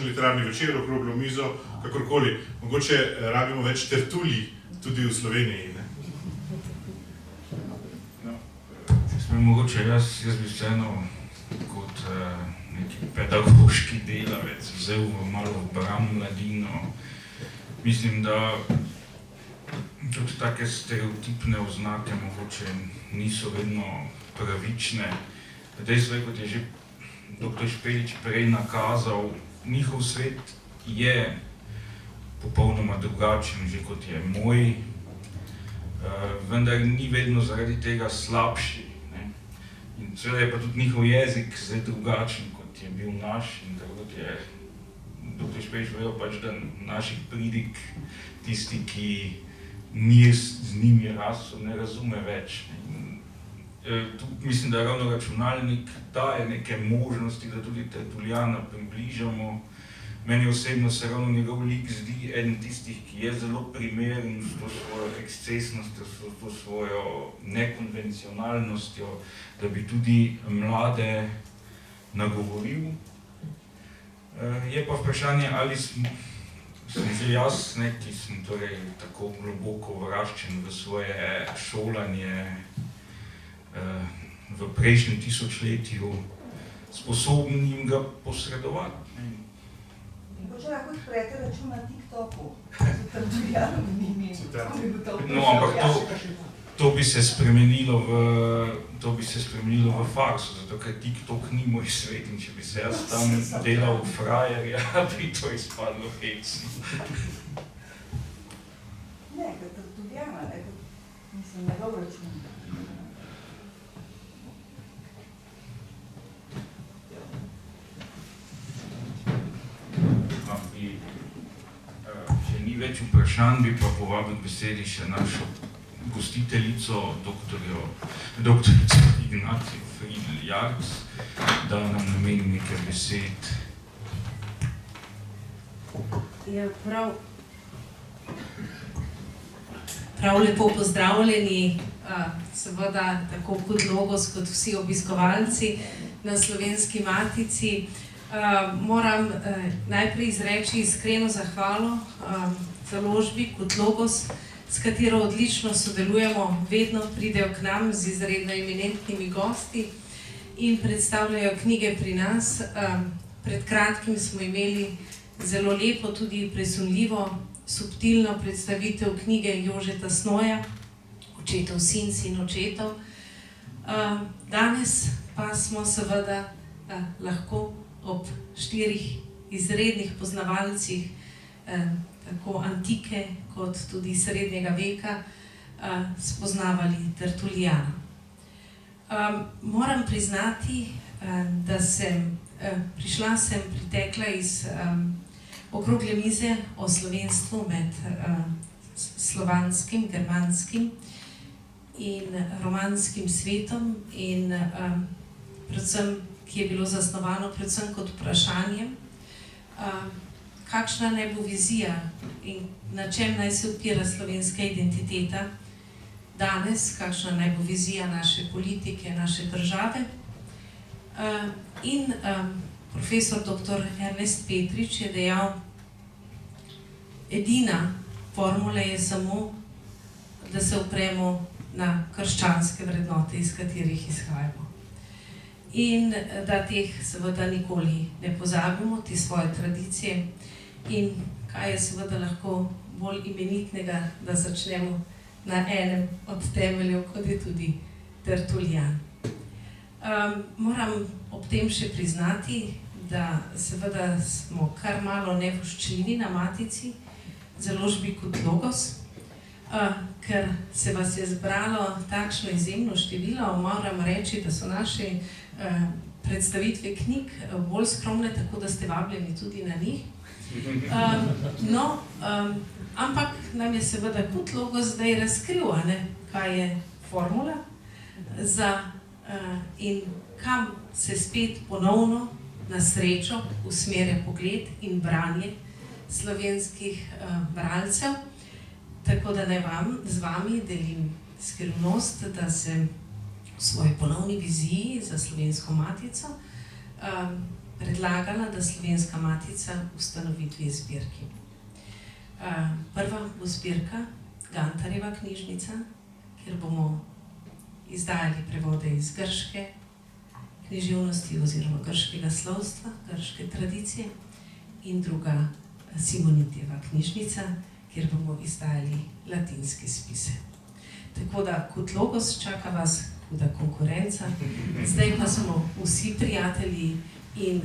literarni večer, okroglo mizo, kakorkoli. Mogoče rabimo več tertulij tudi v Sloveniji, ne? Mogoče jaz bi vseeno kot neki pedagoški delavec vzel malo v bran mladino. Mislim, da tudi take stereotipne oznake mogoče niso vedno pravične. Dejstvo je, kot je že dr. Špelič prej nakazal, njihov svet je popolnoma drugačen, že kot je moj, vendar ni vedno zaradi tega slabši. Ne? In seveda je pa tudi njihov jezik zdaj drugačen, kot je bil naš, in tako kot je dr. Špelič povedal, pač, da naših pridig tisti, ki ni z njimi rasel, ne razume več. Tu mislim, da ravno računalnik daje neke možnosti, da tudi Tertulijana približamo. Meni osebno se ravno njegov lik zdi eden tistih, ki je zelo primeren s to svojo ekscesnostjo, s to svojo nekonvencionalnostjo, da bi tudi mlade nagovoril. Je pa vprašanje, ali sem že jaz, ki sem torej tako globoko vraščen v svoje šolanje v prejšnjem tisočletju, sposoben jim ga posredovati. Mogoče lahko odprete račun na TikToku, z Tertulijanovim imenom. No, ampak to bi se spremenilo v farso, zato ker TikTok ni moj svet in če bi se jaz tam delal frajerja, bi to izpadlo hecno. Ne, ker Tertulijana, mislim, njegov račun. Če ni več vprašanj, bi pa povabil k besedi še našo gostiteljico, doktorico Ignacijo Friedl-Jarc, da nam nameni nekaj besed. Ja, prav lepo pozdravljeni, seveda tako kot Logos, kot vsi obiskovalci na Slovenski matici. Moram najprej izreči iskreno zahvalo založbi kot Logos, s katero odlično sodelujemo, vedno pridejo k nam z izredno eminentnimi gosti in predstavljajo knjige pri nas. Pred kratkim smo imeli zelo lepo, tudi presunljivo, subtilno predstavitev knjige Jožeta Snoja, Očetov sin, sin očetov. Danes pa smo seveda lahko ob 4 izrednih poznavalcih tako antike kot tudi srednjega veka spoznavali Tertulijana. Moram priznati, da pritekla iz okrogle mize o slovenstvu med slovanskim, germanskim in romanskim svetom in predvsem, ki je bilo zasnovano predvsem kot vprašanje, kakšna naj bo vizija in na čem naj se opira slovenska identiteta danes, kakšna naj bo vizija naše politike, naše države. In profesor dr. Ernest Petrič je dejal, edina formula je samo, da se opremo na krščanske vrednote, iz katerih izhajamo. In da teh seveda nikoli ne pozabimo, te svoje tradicije. In kaj je seveda lahko bolj imenitnega, da začnemo na enem od temeljev, kot je tudi Tertulijan. Moram ob tem še priznati, da seveda smo kar malo nevoščljivi na matici, založbi kot Logos, ker se vas je zbralo takšno izjemno število. Moram reči, da so naše predstavitve knjig bolj skromne, tako da ste vabljeni tudi na njih. Ampak nam je seveda kot Logos zdaj razkril, kaj je formula in kam se spet ponovno na srečo usmerja pogled in branje slovenskih bralcev. Tako da naj z vami delim skrivnost, da sem v svoji ponovni viziji za Slovensko matico predlagala, da Slovenska matica ustanovi 2 zbirki. Prva bo zbirka Gantarjeva knjižnica, kjer bomo izdajali prevode iz grške književnosti oziroma grškega slovstva, grške tradicije in druga Simonitijeva knjižnica, kjer bomo izdajali latinske spise. Tako da kot Logos čaka vas huda konkurenca, zdaj pa smo vsi prijatelji in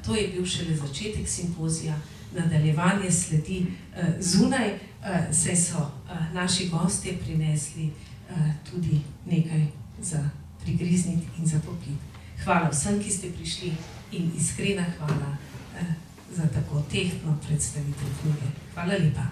to je bil šele začetek simpozija, nadaljevanje sledi zunaj, saj so naši gostje prinesli tudi nekaj za prigrizniti in za popiti. Hvala vsem, ki ste prišli in iskrena hvala za tako tehtno predstavitev knjige. Hvala lepa.